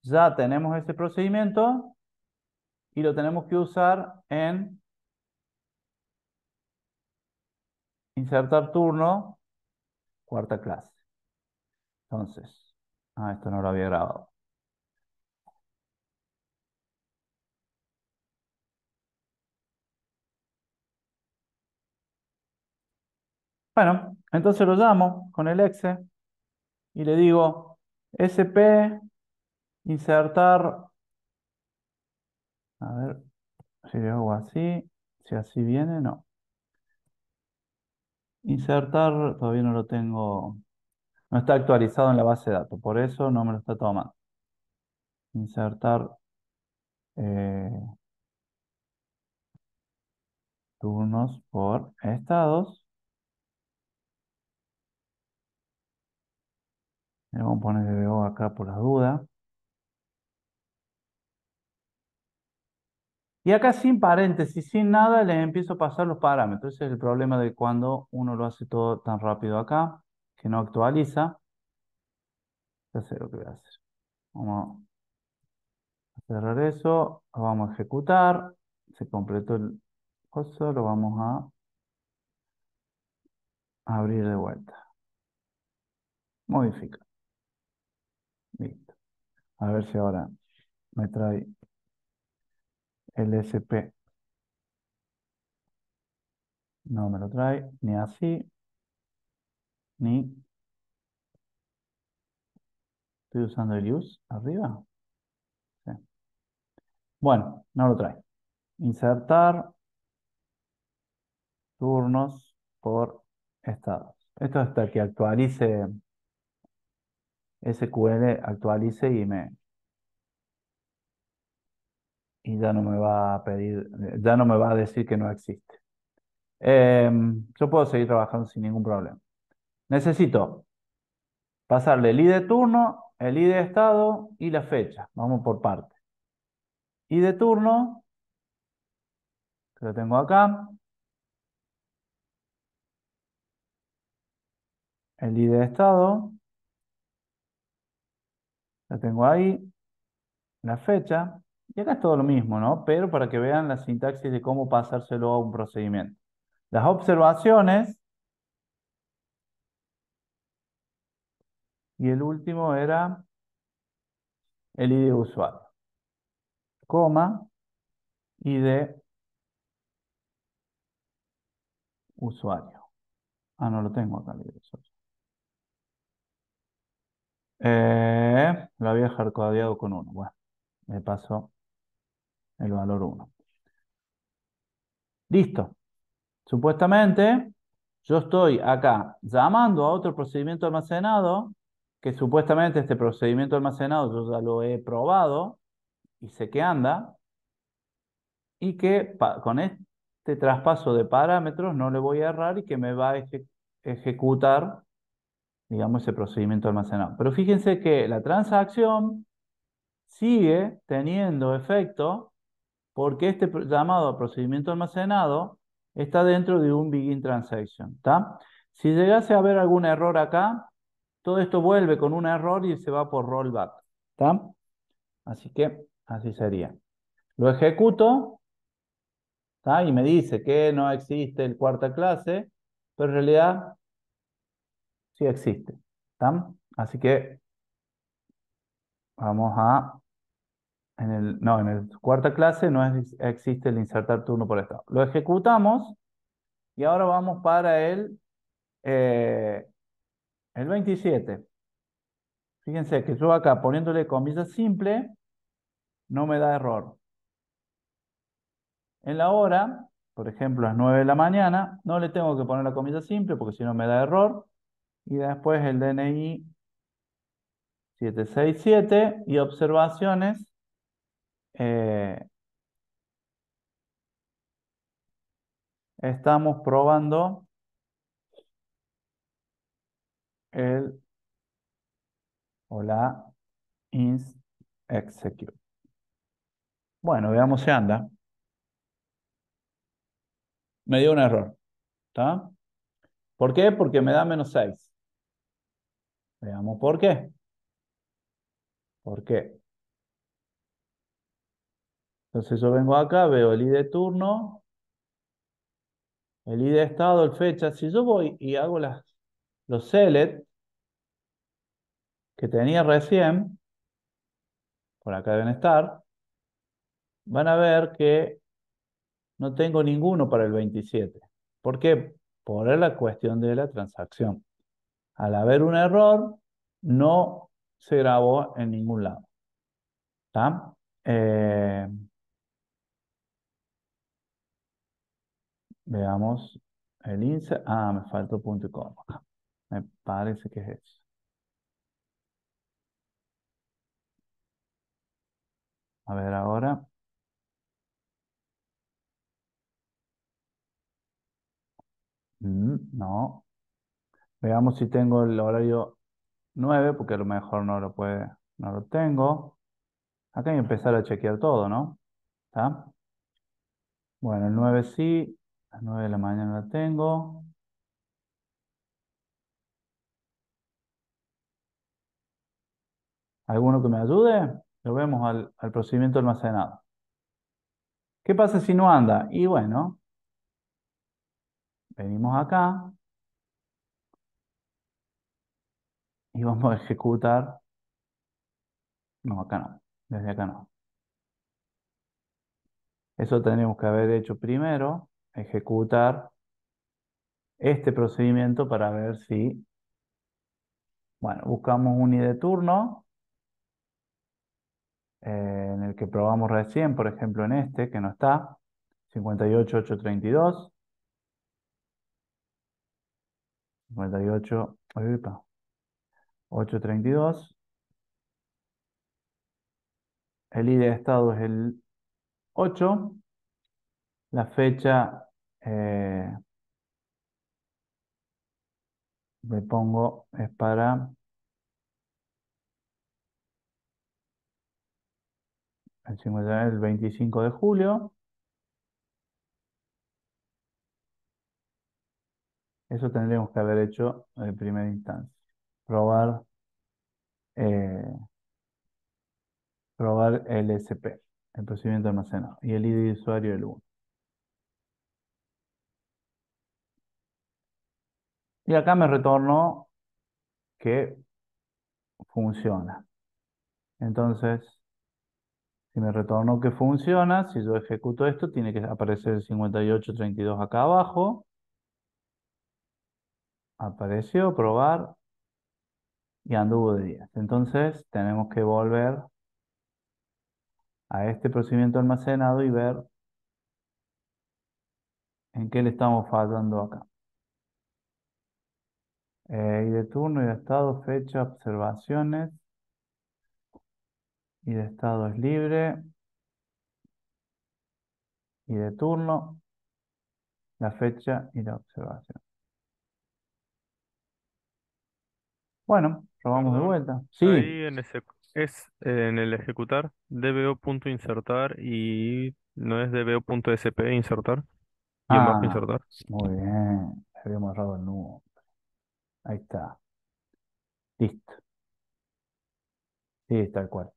Ya tenemos ese procedimiento y lo tenemos que usar en insertar turno, cuarta clase. Entonces, esto no lo había grabado. Bueno, entonces lo llamo con el exe y le digo sp insertar, a ver si le hago así, si así viene, no. Insertar, todavía no lo tengo, no está actualizado en la base de datos, por eso no me lo está tomando. Insertar eh, turnos por estados. Le vamos a poner DBO acá por las dudas. Y acá sin paréntesis, sin nada, les empiezo a pasar los parámetros. Ese es el problema de cuando uno lo hace todo tan rápido acá, que no actualiza. Ya sé lo que voy a hacer. Vamos a cerrar eso, lo vamos a ejecutar. Se completó el coso, lo vamos a abrir de vuelta. Modificar. Listo. A ver si ahora me trae el SP. No me lo trae ni así, ni estoy usando el use arriba. Sí. Bueno, no lo trae. Insertar turnos por estados. Esto hasta que actualice SQL, actualice y ya no me va a pedir, ya no me va a decir que no existe. Yo puedo seguir trabajando sin ningún problema. Necesito pasarle el ID de turno, el ID de estado y la fecha. Vamos por parte. ID de turno, que lo tengo acá. El ID de estado, lo tengo ahí. La fecha. Y acá es todo lo mismo, ¿no? Pero para que vean la sintaxis de cómo pasárselo a un procedimiento. Las observaciones. Y el último era el ID de usuario. Coma, ID usuario. No lo tengo acá el ID de usuario. Lo había hardcodeado con 1. Bueno, me pasó el valor 1. Listo. Supuestamente, yo estoy acá llamando a otro procedimiento almacenado, que supuestamente este procedimiento almacenado yo ya lo he probado y sé que anda, y que con este traspaso de parámetros no le voy a errar y que me va a ejecutar, digamos, ese procedimiento almacenado. Pero fíjense que la transacción sigue teniendo efecto porque este llamado a procedimiento almacenado está dentro de un begin transaction, ¿está? Si llegase a haber algún error acá, todo esto vuelve con un error y se va por rollback, ¿está? Así que así sería. Lo ejecuto, ¿está? Y me dice que no existe el cuarta clase, pero en realidad sí existe, ¿está? Así que vamos a, en el cuarta clase no existe el insertar turno por estado. Lo ejecutamos y ahora vamos para eh, el 27. Fíjense que yo acá poniéndole comillas simple no me da error. En la hora, por ejemplo, a las 9 de la mañana, no le tengo que poner la comilla simple porque si no me da error. Y después el DNI 767 y observaciones. eh, Estamos probando el o la inst execute. Bueno, veamos si anda. Me dio un error. ¿Está? ¿Por qué? Porque me da -6. Veamos por qué. ¿Por qué? Entonces yo vengo acá, veo el ID de turno, el ID de estado, el fecha. Si yo voy y hago los select que tenía recién, por acá deben estar, van a ver que no tengo ninguno para el 27. ¿Por qué? Por la cuestión de la transacción. Al haber un error, no se grabó en ningún lado. ¿Está? Veamos el insert. Ah, me faltó punto y coma. Me parece que es eso. A ver ahora. No. Veamos si tengo el horario 9 porque a lo mejor no lo tengo. Acá hay que empezar a chequear todo, ¿no? ¿Está? Bueno, el 9 sí, a las 9 de la mañana la tengo. ¿Alguno que me ayude? Lo vemos al procedimiento almacenado. ¿Qué pasa si no anda? Y bueno, venimos acá y vamos a ejecutar. No, acá no. Desde acá no. Eso tendríamos que haber hecho primero, ejecutar este procedimiento para ver si, bueno, buscamos un ID de turno en el que probamos recién, por ejemplo en este, que no está, 58.832, 58, epa, 832, el ID de estado es el 8, la fecha le pongo es para el 25 de julio, eso tendríamos que haber hecho en primera instancia, probar eh, probar el SP, el procedimiento almacenado, y el ID de usuario el 1. Y acá me retornó que funciona. Entonces, si me retornó que funciona, si yo ejecuto esto, tiene que aparecer el 5832 acá abajo. Apareció, probar, y anduvo de 10. Entonces, tenemos que volver a este procedimiento almacenado y ver en qué le estamos fallando acá. Y de turno y de estado, fecha, observaciones. Y de estado es libre. Y de turno, la fecha y la observación. Bueno, probamos de Perdón, vuelta. Sí, ahí es en el ejecutar dbo.insertar y no es dbo.sp insertar. guión bajo Ah, insertar. muy bien. Habíamos errado el nudo. Ahí está. Listo. Sí, tal cual.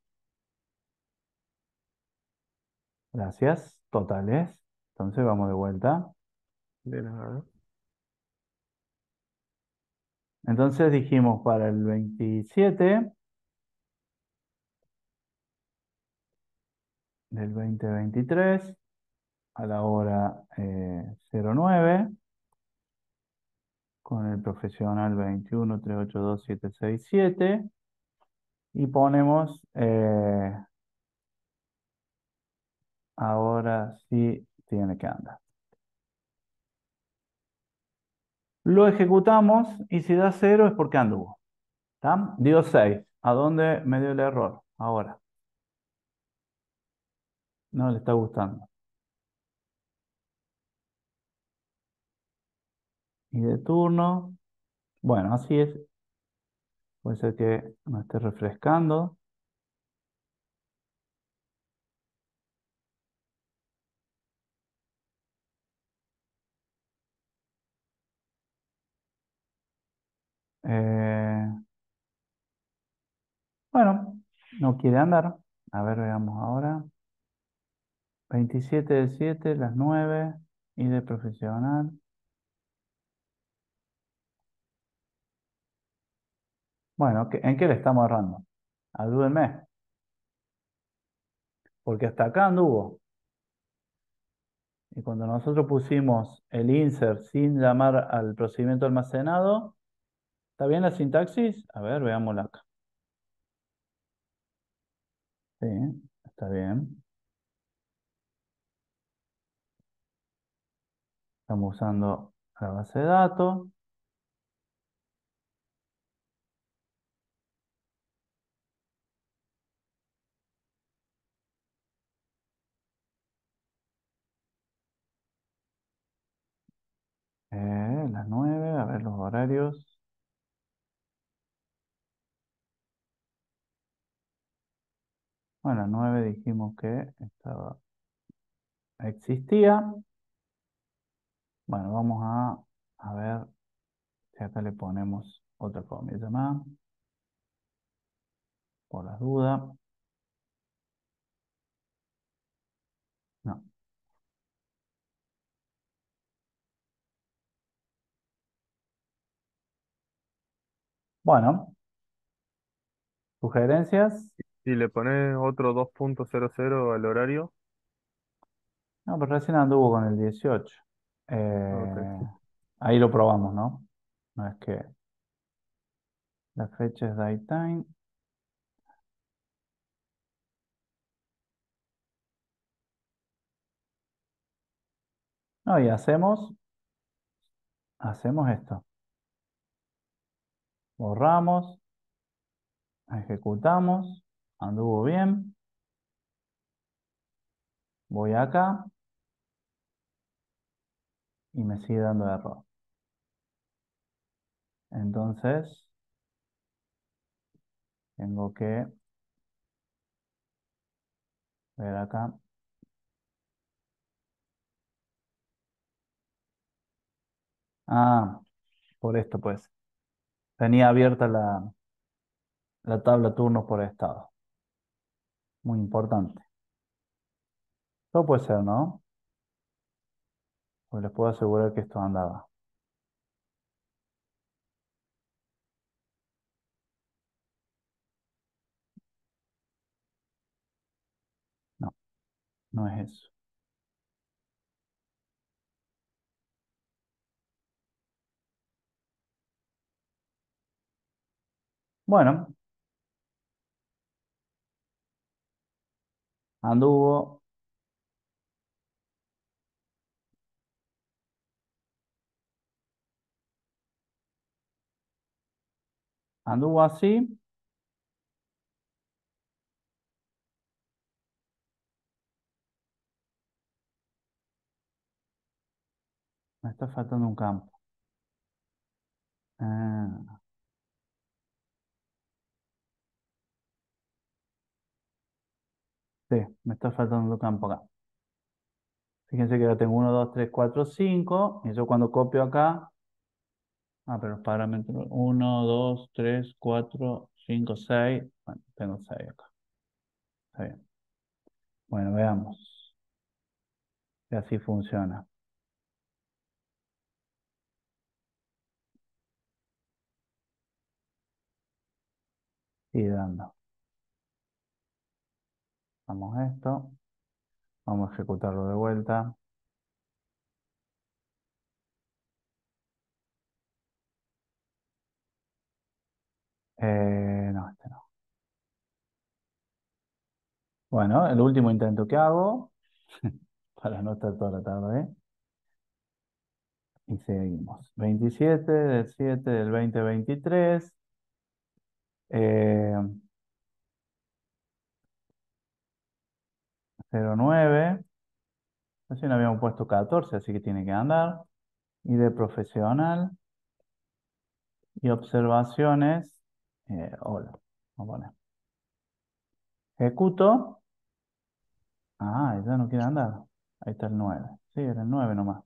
Gracias. Totales. Entonces vamos de vuelta. De nada. Entonces dijimos para el 27 del 2023 a la hora 09 con el profesional 21 382 767 y ponemos ahora sí tiene que andar. Lo ejecutamos y si da 0 es porque anduvo. ¿Está? Dio 6. ¿A dónde me dio el error? Ahora. No le está gustando. Y de turno. Bueno, así es. Puede ser que me esté refrescando. Eh, bueno, no quiere andar. A ver, veamos ahora. 27 de 7 las 9 y de profesional. Bueno, ¿en qué le estamos errando? Ayúdenme, porque hasta acá anduvo. Y cuando nosotros pusimos el insert sin llamar al procedimiento almacenado, ¿está bien la sintaxis? A ver, veámosla acá. Sí, está bien. Estamos usando la base de datos. Las 9, a ver los horarios. Bueno, las 9 dijimos que existía. Bueno, vamos a ver si acá le ponemos otra comilla más, por las dudas. No. Bueno, sugerencias. Si le pones otro 2.00 al horario. No, pero recién anduvo con el 18. Ok. Eh, ahí lo probamos, ¿no? No es que la fecha es datetime. No, y hacemos esto. Borramos, ejecutamos, anduvo bien. Voy acá y me sigue dando error. Entonces, tengo que ver acá. Ah, por esto pues. Tenía abierta la tabla turnos por estado. Muy importante. Todo puede ser, ¿no? Pues les puedo asegurar que esto andaba. No, no es eso. Bueno, anduvo, anduvo así. Me está faltando un campo. Ah, sí, me está faltando un campo acá. Fíjense que ya tengo 1, 2, 3, 4, 5. Y yo cuando copio acá, pero los parámetros 1, 2, 3, 4, 5, 6. Bueno, tengo 6 acá. Está bien. Bueno, veamos si así funciona. Y dando. Vamos a esto. Vamos a ejecutarlo de vuelta. No, este no. Bueno, el último intento que hago, para no estar toda la tarde, y seguimos. 27 del 7 del 2023. 09. Así no habíamos puesto 14, así que tiene que andar. Y de profesional. Y observaciones. Hola. Vamos a poner. Ejecuto. Ya no quiere andar. Ahí está el 9. Sí, era el 9 nomás.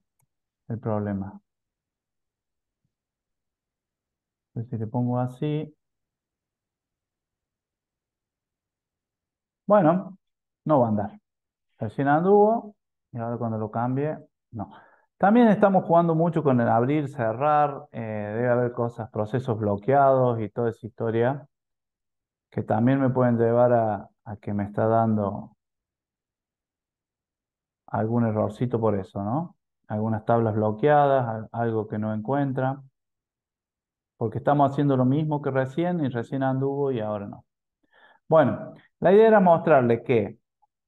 El problema. Entonces, si le pongo así. Bueno, no va a andar. Recién anduvo. Y ahora cuando lo cambie, no. También estamos jugando mucho con el abrir, cerrar. Debe haber cosas, procesos bloqueados y toda esa historia que también me pueden llevar a que me está dando algún errorcito por eso, ¿no? Algunas tablas bloqueadas, algo que no encuentra, porque estamos haciendo lo mismo que recién y recién anduvo y ahora no. Bueno, la idea era mostrarle que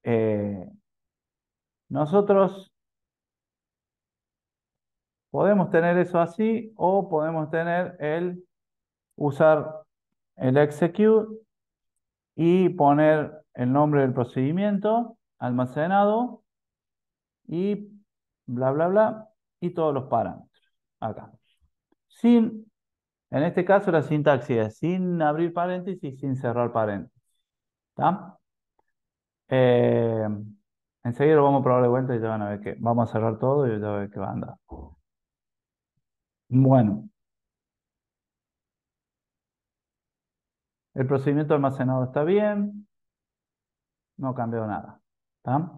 eh, nosotros podemos tener eso así o podemos tener usar el execute y poner el nombre del procedimiento almacenado y bla, bla, bla, y todos los parámetros acá. En este caso la sintaxis es sin abrir paréntesis y sin cerrar paréntesis. ¿Está? Eh, Enseguida lo vamos a probar de vuelta y ya van a ver que vamos a cerrar todo y ya van a ver que va a andar. Bueno, el procedimiento almacenado está bien, no ha cambiado nada. ¿Está?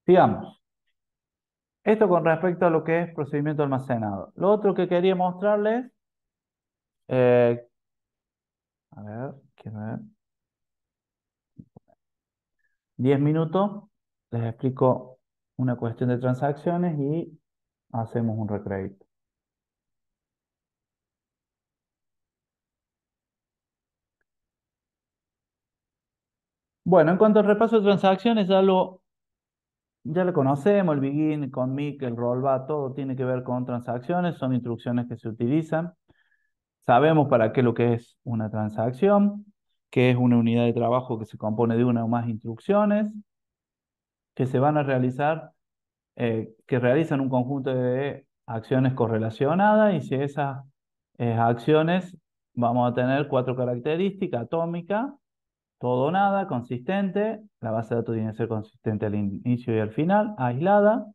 Sigamos. Esto con respecto a lo que es procedimiento almacenado. Lo otro que quería mostrarles, a ver, quiero ver, 10 minutos, les explico una cuestión de transacciones y hacemos un recrédito. Bueno, en cuanto al repaso de transacciones, ya lo conocemos, el begin, el commit, el rollback, todo tiene que ver con transacciones, son instrucciones que se utilizan. Sabemos para qué lo que es una transacción, que es una unidad de trabajo que se compone de una o más instrucciones, que se van a realizar, que realizan un conjunto de acciones correlacionadas, y si esas acciones vamos a tener 4 características: atómica, todo o nada, consistente, la base de datos tiene que ser consistente al inicio y al final, aislada,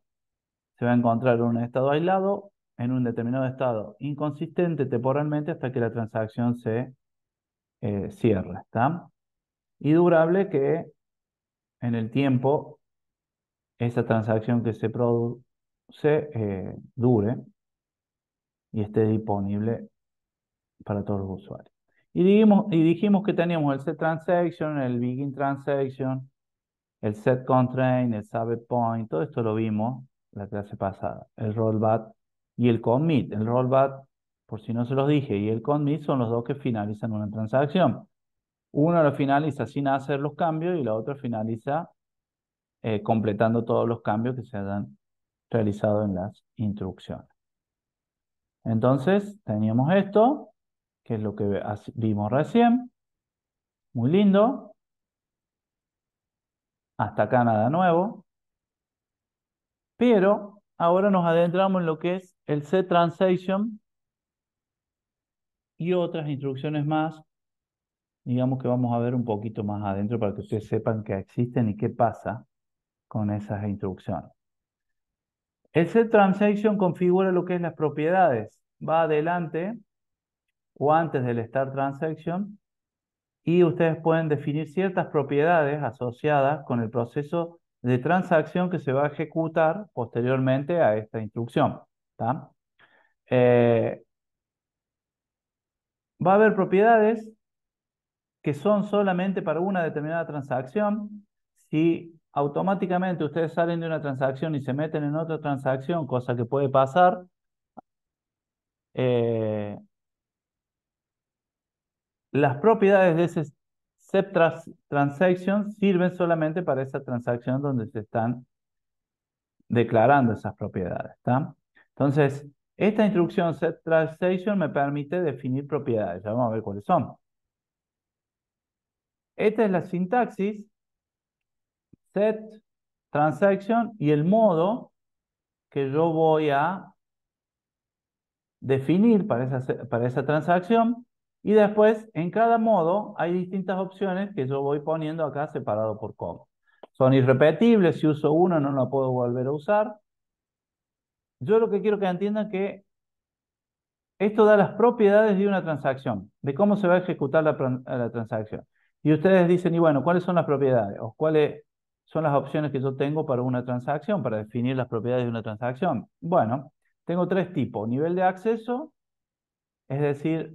se va a encontrar en un estado aislado, en un determinado estado inconsistente temporalmente hasta que la transacción se cierre, ¿está? Y durable, que en el tiempo esa transacción que se produce dure y esté disponible para todos los usuarios. Y dijimos que teníamos el set transaction, el begin transaction, el set constraint, el subject point, todo esto lo vimos la clase pasada. El rollback y el commit. El rollback, por si no se los dije, y el commit son los dos que finalizan una transacción. Uno lo finaliza sin hacer los cambios y la otra finaliza completando todos los cambios que se hayan realizado en las instrucciones. Entonces, teníamos esto, que es lo que vimos recién. Muy lindo. Hasta acá nada nuevo. Pero ahora nos adentramos en lo que es el set transaction y otras instrucciones más digamos que vamos a ver un poquito más adentro para que ustedes sepan que existen y qué pasa con esas instrucciones. El setTransaction configura lo que es las propiedades. Va adelante o antes del startTransaction y ustedes pueden definir ciertas propiedades asociadas con el proceso de transacción que se va a ejecutar posteriormente a esta instrucción. ¿Tá? Va a haber propiedades que son solamente para una determinada transacción. Si automáticamente ustedes salen de una transacción y se meten en otra transacción, cosa que puede pasar, las propiedades de ese setTransaction sirven solamente para esa transacción donde se están declarando esas propiedades. ¿Tá? Entonces, esta instrucción setTransaction me permite definir propiedades. Ya vamos a ver cuáles son. Esta es la sintaxis setTransaction y el modo que yo voy a definir para esa transacción. Y después, en cada modo, hay distintas opciones que yo voy poniendo acá separado por coma. Son irrepetibles. Si uso uno, no la puedo volver a usar. Yo lo que quiero que entiendan que esto da las propiedades de una transacción, de cómo se va a ejecutar la transacción. Y ustedes dicen, y bueno, ¿cuáles son las propiedades? ¿O cuáles son las opciones que yo tengo para una transacción, para definir las propiedades de una transacción? Bueno, tengo tres tipos. Nivel de acceso, es decir,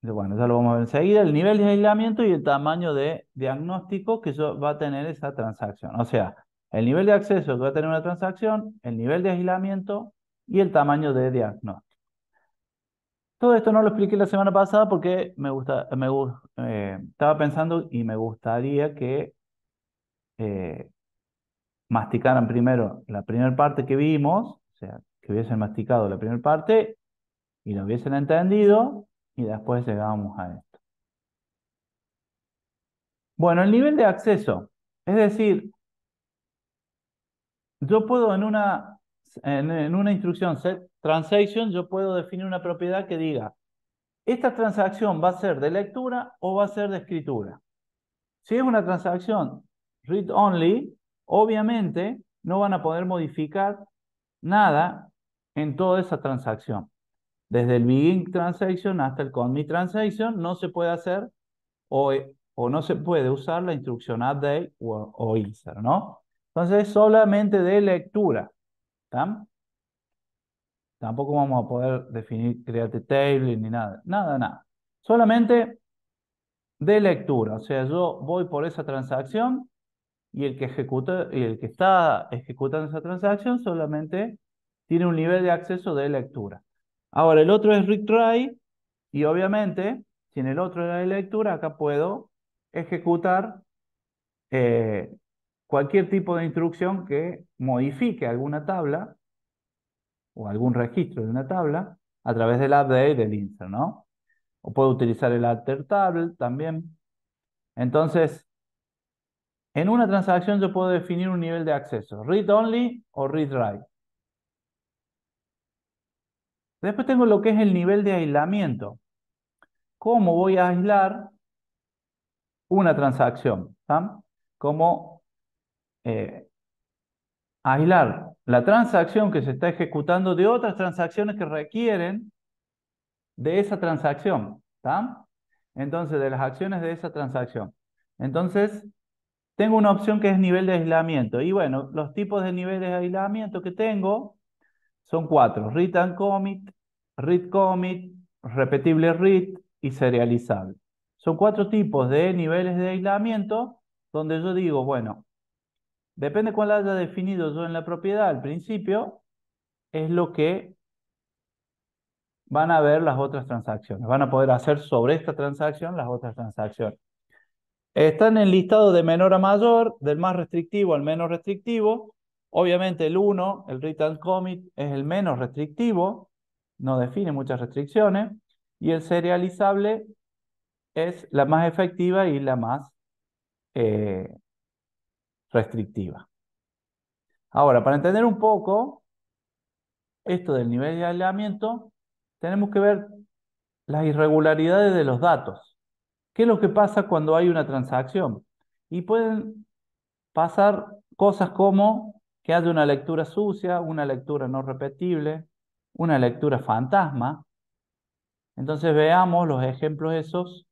bueno, ya lo vamos a ver enseguida, el nivel de aislamiento y el tamaño de diagnóstico que va a tener esa transacción. O sea, el nivel de acceso que va a tener una transacción, el nivel de aislamiento y el tamaño de diagnóstico. Todo esto no lo expliqué la semana pasada porque estaba pensando y me gustaría que masticaran primero la primera parte que vimos, o sea, que hubiesen masticado la primera parte y lo hubiesen entendido y después llegamos a esto. Bueno, el nivel de acceso, es decir, yo puedo en una instrucción setTransaction, yo puedo definir una propiedad que diga, esta transacción va a ser de lectura o va a ser de escritura. Si es una transacción read only, obviamente no van a poder modificar nada en toda esa transacción. Desde el begin transaction hasta el commit transaction no se puede hacer o no se puede usar la instrucción update o insert, ¿no? Entonces, solamente de lectura. ¿Tá? Tampoco vamos a poder definir create table ni nada. Nada. Solamente de lectura. O sea, yo voy por esa transacción y el que está ejecutando esa transacción solamente tiene un nivel de acceso de lectura. Ahora, el otro es read-write y obviamente, si en el otro era de lectura, acá puedo ejecutar cualquier tipo de instrucción que modifique alguna tabla o algún registro de una tabla a través del update del insert, ¿no? O puedo utilizar el alter table también. Entonces, en una transacción yo puedo definir un nivel de acceso, read only o read write. Después tengo lo que es el nivel de aislamiento. ¿Cómo voy a aislar una transacción? ¿Tá? ¿Cómo aislar la transacción que se está ejecutando de otras transacciones que requieren de esa transacción? ¿Tá? Entonces, de las acciones de esa transacción. Entonces, tengo una opción que es nivel de aislamiento. Y bueno, los tipos de niveles de aislamiento que tengo son 4. Read and commit, read commit, repetible read y serializable. Son 4 tipos de niveles de aislamiento donde yo digo, bueno, depende cuál haya definido yo en la propiedad al principio, es lo que van a ver las otras transacciones. Van a poder hacer sobre esta transacción las otras transacciones. Está en el listado de menor a mayor, del más restrictivo al menos restrictivo. Obviamente el 1, el read and commit, es el menos restrictivo, no define muchas restricciones, y el serializable es la más efectiva y la más restrictiva. Ahora, para entender un poco esto del nivel de aislamiento, tenemos que ver las irregularidades de los datos ¿Qué es lo que pasa cuando hay una transacción? Y pueden pasar cosas como que haya una lectura sucia, una lectura no repetible, una lectura fantasma. Entonces veamos los ejemplos esos,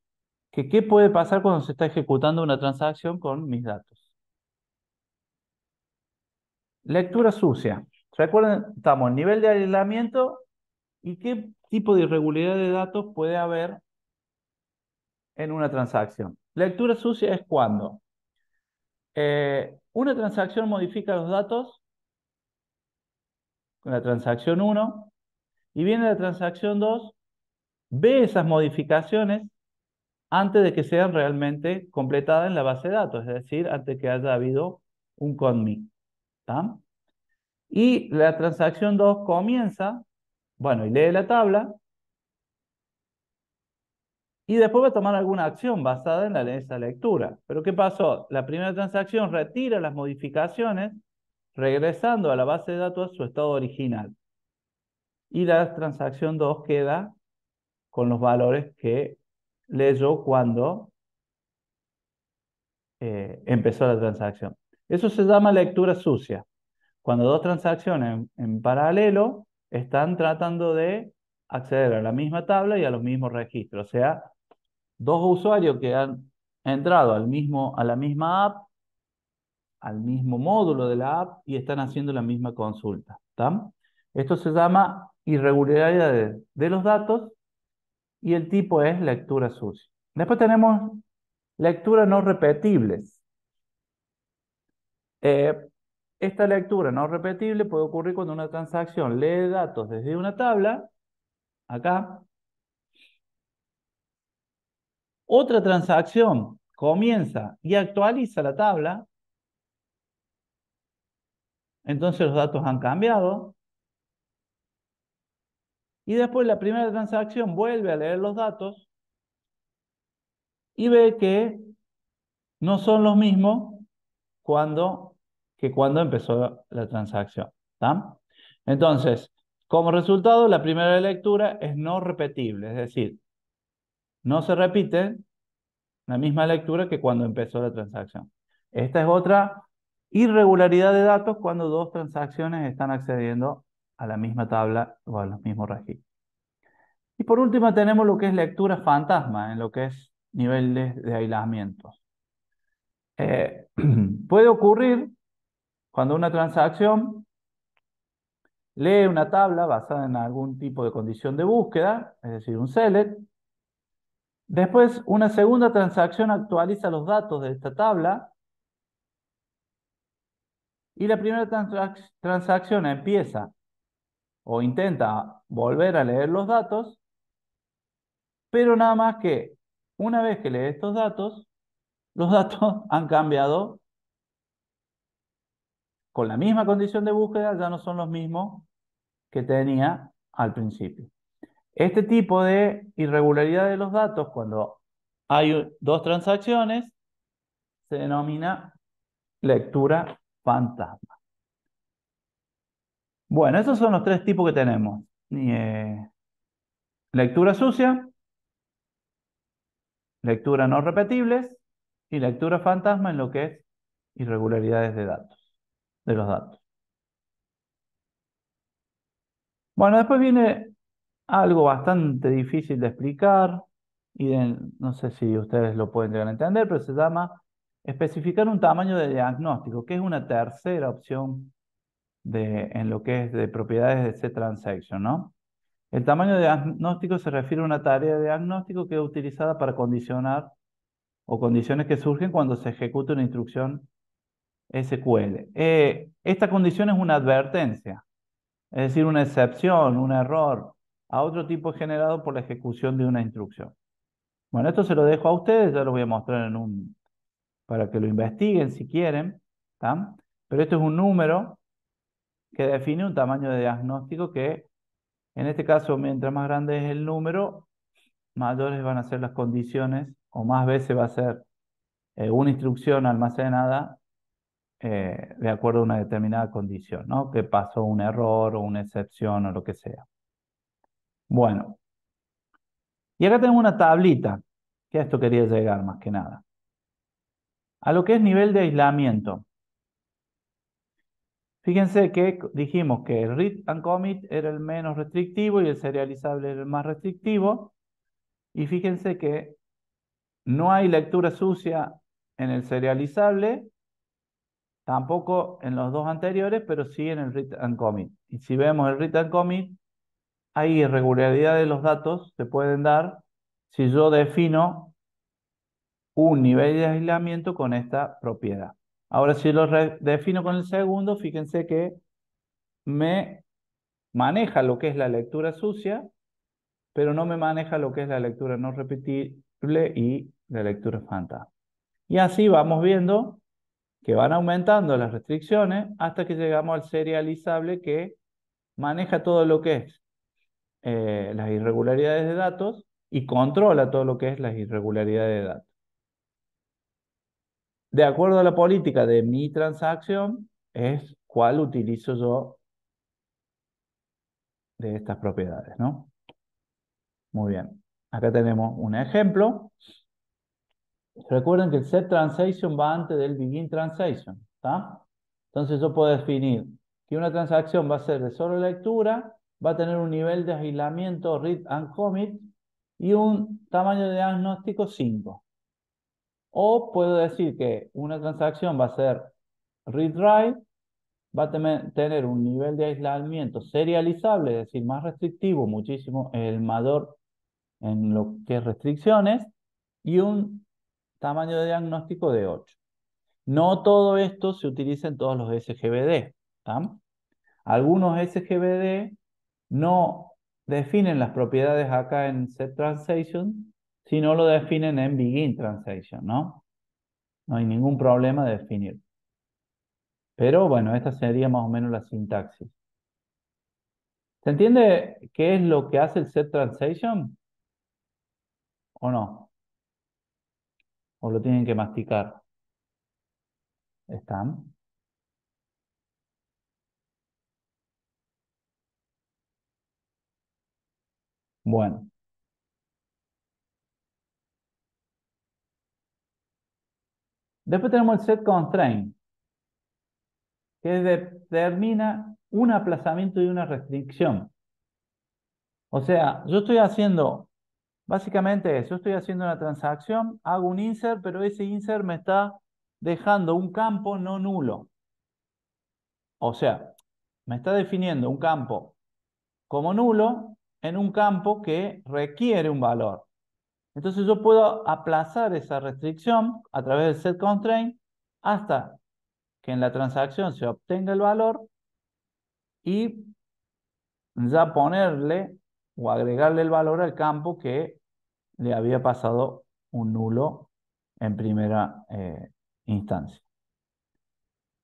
que qué puede pasar cuando se está ejecutando una transacción con mis datos. Lectura sucia. Recuerden, estamos en nivel de aislamiento y qué tipo de irregularidad de datos puede haber en una transacción. Lectura sucia es cuando una transacción modifica los datos, la transacción 1, y viene la transacción 2, ve esas modificaciones antes de que sean realmente completadas en la base de datos, es decir, antes que haya habido un commit. ¿Tá? Y la transacción 2 comienza, bueno, y lee la tabla, y después va a tomar alguna acción basada en esa lectura. Pero ¿qué pasó? La primera transacción retira las modificaciones, regresando a la base de datos a su estado original. Y la transacción 2 queda con los valores que leyó cuando empezó la transacción. Eso se llama lectura sucia. Cuando dos transacciones en paralelo están tratando de acceder a la misma tabla y a los mismos registros. O sea, dos usuarios que han entrado a la misma app, al mismo módulo de la app y están haciendo la misma consulta. ¿Tá? Esto se llama irregularidad de los datos y el tipo es lectura sucia. Después tenemos lectura no repetibles. Esta lectura no repetible puede ocurrir cuando una transacción lee datos desde una tabla, acá. Otra transacción comienza y actualiza la tabla, entonces los datos han cambiado. Y después la primera transacción vuelve a leer los datos y ve que no son los mismos que cuando empezó la transacción. ¿Tá? Entonces, como resultado, la primera lectura es no repetible, es decir, no se repite la misma lectura que cuando empezó la transacción. Esta es otra irregularidad de datos cuando dos transacciones están accediendo a la misma tabla o a los mismos registros. Y por último tenemos lo que es lectura fantasma, en lo que es niveles de aislamiento. Puede ocurrir cuando una transacción lee una tabla basada en algún tipo de condición de búsqueda, es decir, un select. Después, una segunda transacción actualiza los datos de esta tabla y la primera transacción empieza o intenta volver a leer los datos, pero nada más que una vez que lee estos datos, los datos han cambiado con la misma condición de búsqueda, ya no son los mismos que tenía al principio. Este tipo de irregularidad de los datos, cuando hay dos transacciones, se denomina lectura fantasma. Bueno, esos son los tres tipos que tenemos. Lectura sucia, lectura no repetibles y lectura fantasma en lo que es irregularidades de datos, de los datos. Bueno, después viene algo bastante difícil de explicar y no sé si ustedes lo pueden llegar a entender, pero se llama especificar un tamaño de diagnóstico, que es una tercera opción en lo que es de propiedades de C-Transaction, ¿no? El tamaño de diagnóstico se refiere a una tarea de diagnóstico que es utilizada para condicionar o condiciones que surgen cuando se ejecuta una instrucción SQL. Esta condición es una advertencia, es decir, una excepción, un error a otro tipo generado por la ejecución de una instrucción. Bueno, esto se lo dejo a ustedes, ya lo voy a mostrar para que lo investiguen si quieren, ¿tá? Pero esto es un número que define un tamaño de diagnóstico que, en este caso, mientras más grande es el número, mayores van a ser las condiciones o más veces va a ser una instrucción almacenada de acuerdo a una determinada condición, ¿no? Que pasó un error o una excepción o lo que sea. Bueno, y acá tengo una tablita Que a esto quería llegar más que nada. A lo que es nivel de aislamiento. Fíjense que dijimos que el read and commit era el menos restrictivo y el serializable era el más restrictivo. Y fíjense que no hay lectura sucia en el serializable, tampoco en los dos anteriores, pero sí en el read and commit. Y si vemos el read and commit, hay irregularidad de los datos, se pueden dar si yo defino un nivel de aislamiento con esta propiedad. Ahora, si lo defino con el segundo, fíjense que me maneja lo que es la lectura sucia, pero no me maneja lo que es la lectura no repetible y la lectura fantasma. Y así vamos viendo que van aumentando las restricciones hasta que llegamos al serializable que maneja todo lo que es las irregularidades de datos y controla todo lo que es las irregularidades de datos. De acuerdo a la política de mi transacción, es cuál utilizo yo de estas propiedades, ¿no? Muy bien. Acá tenemos un ejemplo. Recuerden que el set transaction va antes del begin transaction, ¿está? Entonces yo puedo definir que una transacción va a ser de solo lectura, va a tener un nivel de aislamiento read and commit y un tamaño de diagnóstico 5. O puedo decir que una transacción va a ser read-write, va a tener un nivel de aislamiento serializable, es decir, más restrictivo, muchísimo el mayor en lo que es restricciones, y un tamaño de diagnóstico de 8. No todo esto se utiliza en todos los SGBD. ¿Tá? Algunos SGBD no definen las propiedades acá en set transaction, sino lo definen en begin transaction, ¿no? No hay ningún problema de definir. Pero bueno, esta sería más o menos la sintaxis. ¿Se entiende qué es lo que hace el set transaction? ¿O no? ¿O lo tienen que masticar? ¿Están? Bueno. Después tenemos el set constraint, que determina un aplazamiento y una restricción. O sea, yo estoy haciendo, básicamente eso, yo estoy haciendo una transacción, hago un insert, pero ese insert me está dejando un campo no nulo. O sea, me está definiendo un campo como nulo en un campo que requiere un valor. Entonces yo puedo aplazar esa restricción a través del set constraint hasta que en la transacción se obtenga el valor y ya ponerle o agregarle el valor al campo que le había pasado un nulo en primera instancia.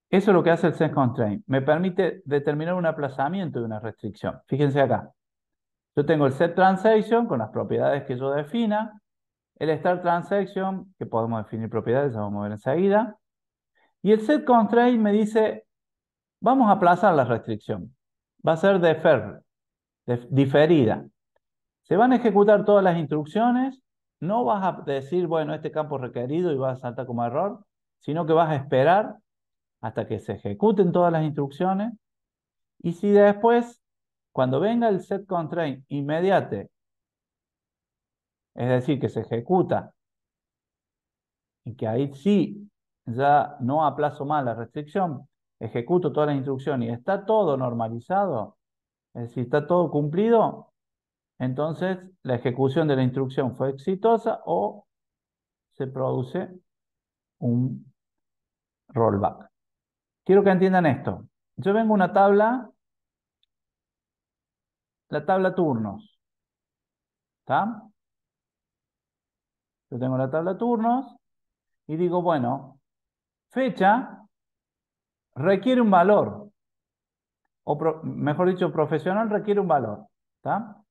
Eso es lo que hace el set constraint. Me permite determinar un aplazamiento de una restricción. Fíjense acá. Yo tengo el set transaction con las propiedades que yo defina, el start transaction, que podemos definir propiedades, ya vamos a ver enseguida, y el set constraint me dice, vamos a aplazar la restricción. Va a ser diferida. Se van a ejecutar todas las instrucciones, no vas a decir, bueno, este campo es requerido y vas a saltar como error, sino que vas a esperar hasta que se ejecuten todas las instrucciones, y si después, cuando venga el set constraint inmediate, es decir, que se ejecuta, y que ahí sí ya no aplazo más la restricción, ejecuto todas las instrucciones y está todo normalizado, es decir, está todo cumplido, entonces la ejecución de la instrucción fue exitosa o se produce un rollback. Quiero que entiendan esto. Yo vengo a una tabla, la tabla turnos. ¿Está? Yo tengo la tabla turnos y digo, bueno, fecha requiere un valor. O mejor dicho, profesional requiere un valor. ¿Está?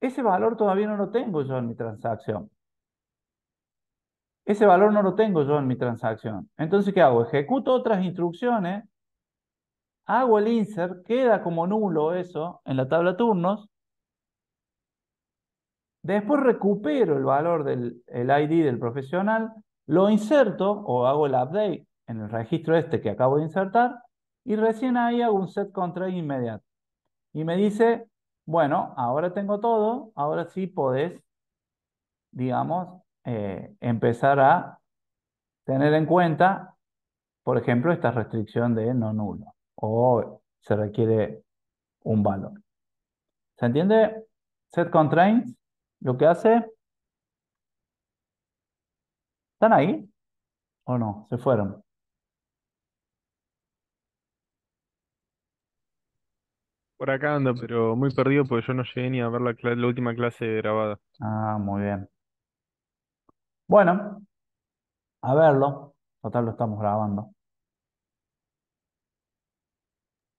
Ese valor todavía no lo tengo yo en mi transacción. Ese valor no lo tengo yo en mi transacción. Entonces, ¿qué hago? Ejecuto otras instrucciones, hago el insert, queda como nulo eso en la tabla turnos. Después recupero el valor del el ID del profesional, lo inserto o hago el update en el registro este que acabo de insertar y recién ahí hago un set constraint inmediato. Y me dice, bueno, ahora tengo todo, ahora sí podés, digamos, empezar a tener en cuenta, por ejemplo, esta restricción de no nulo o se requiere un valor. ¿Se entiende? Set constraints, lo que hace, ¿están ahí o no? Se fueron. Por acá ando, pero muy perdido porque yo no llegué ni a ver la última clase grabada. Ah, muy bien. Bueno, a verlo. Total, lo estamos grabando.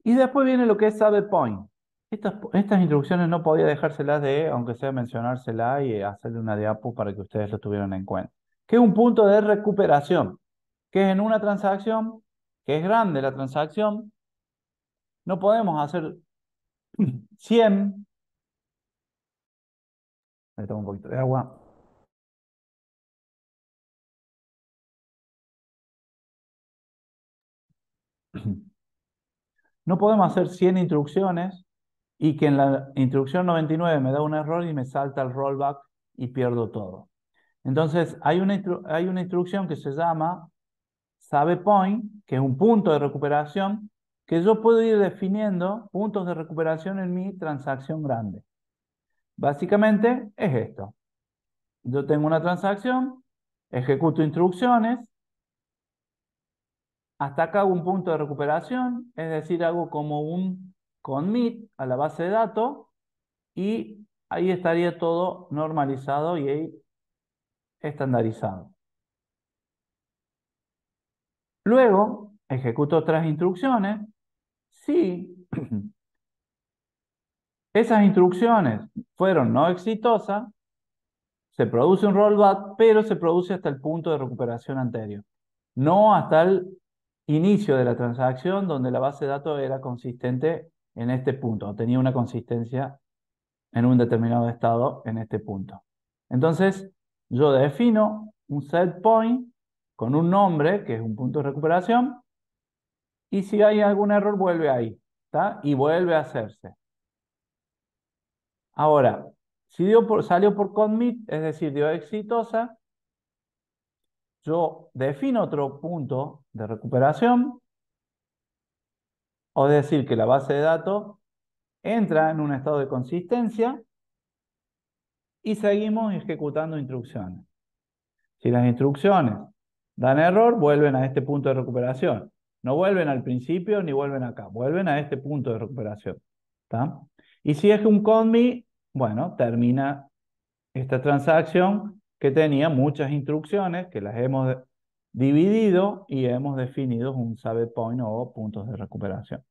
Y después viene lo que es save point. Estas instrucciones no podía dejárselas de, aunque sea mencionárselas y hacerle una diapo para que ustedes lo tuvieran en cuenta. Que es un punto de recuperación, que es en una transacción, que es grande la transacción, no podemos hacer 100. Me tomo un poquito de agua. No podemos hacer 100 instrucciones y que en la instrucción 99 me da un error y me salta el rollback y pierdo todo. Entonces, hay una instrucción que se llama SavePoint, que es un punto de recuperación, que yo puedo ir definiendo puntos de recuperación en mi transacción grande. Básicamente es esto. Yo tengo una transacción, ejecuto instrucciones, hasta acá hago un punto de recuperación, es decir, hago como un commit a la base de datos y ahí estaría todo normalizado y ahí estandarizado. Luego, ejecuto otras instrucciones. Si esas instrucciones fueron no exitosas, se produce un rollback, pero se produce hasta el punto de recuperación anterior, no hasta el inicio de la transacción donde la base de datos era consistente en este punto, o tenía una consistencia en un determinado estado en este punto. Entonces, yo defino un set point con un nombre, que es un punto de recuperación, y si hay algún error, vuelve ahí, ¿está? Y vuelve a hacerse. Ahora, si salió por commit, es decir, dio exitosa, yo defino otro punto de recuperación, o decir que la base de datos entra en un estado de consistencia y seguimos ejecutando instrucciones. Si las instrucciones dan error, vuelven a este punto de recuperación. No vuelven al principio ni vuelven acá, vuelven a este punto de recuperación. ¿Está? Y si es un commit, bueno, termina esta transacción que tenía muchas instrucciones que las hemos dividido y hemos definido un save point o puntos de recuperación.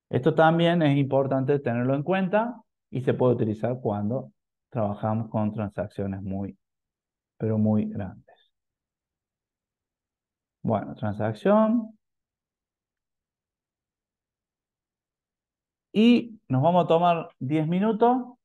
Esto también es importante tenerlo en cuenta y se puede utilizar cuando trabajamos con transacciones muy, pero muy grandes. Bueno, transacción. Y nos vamos a tomar 10 minutos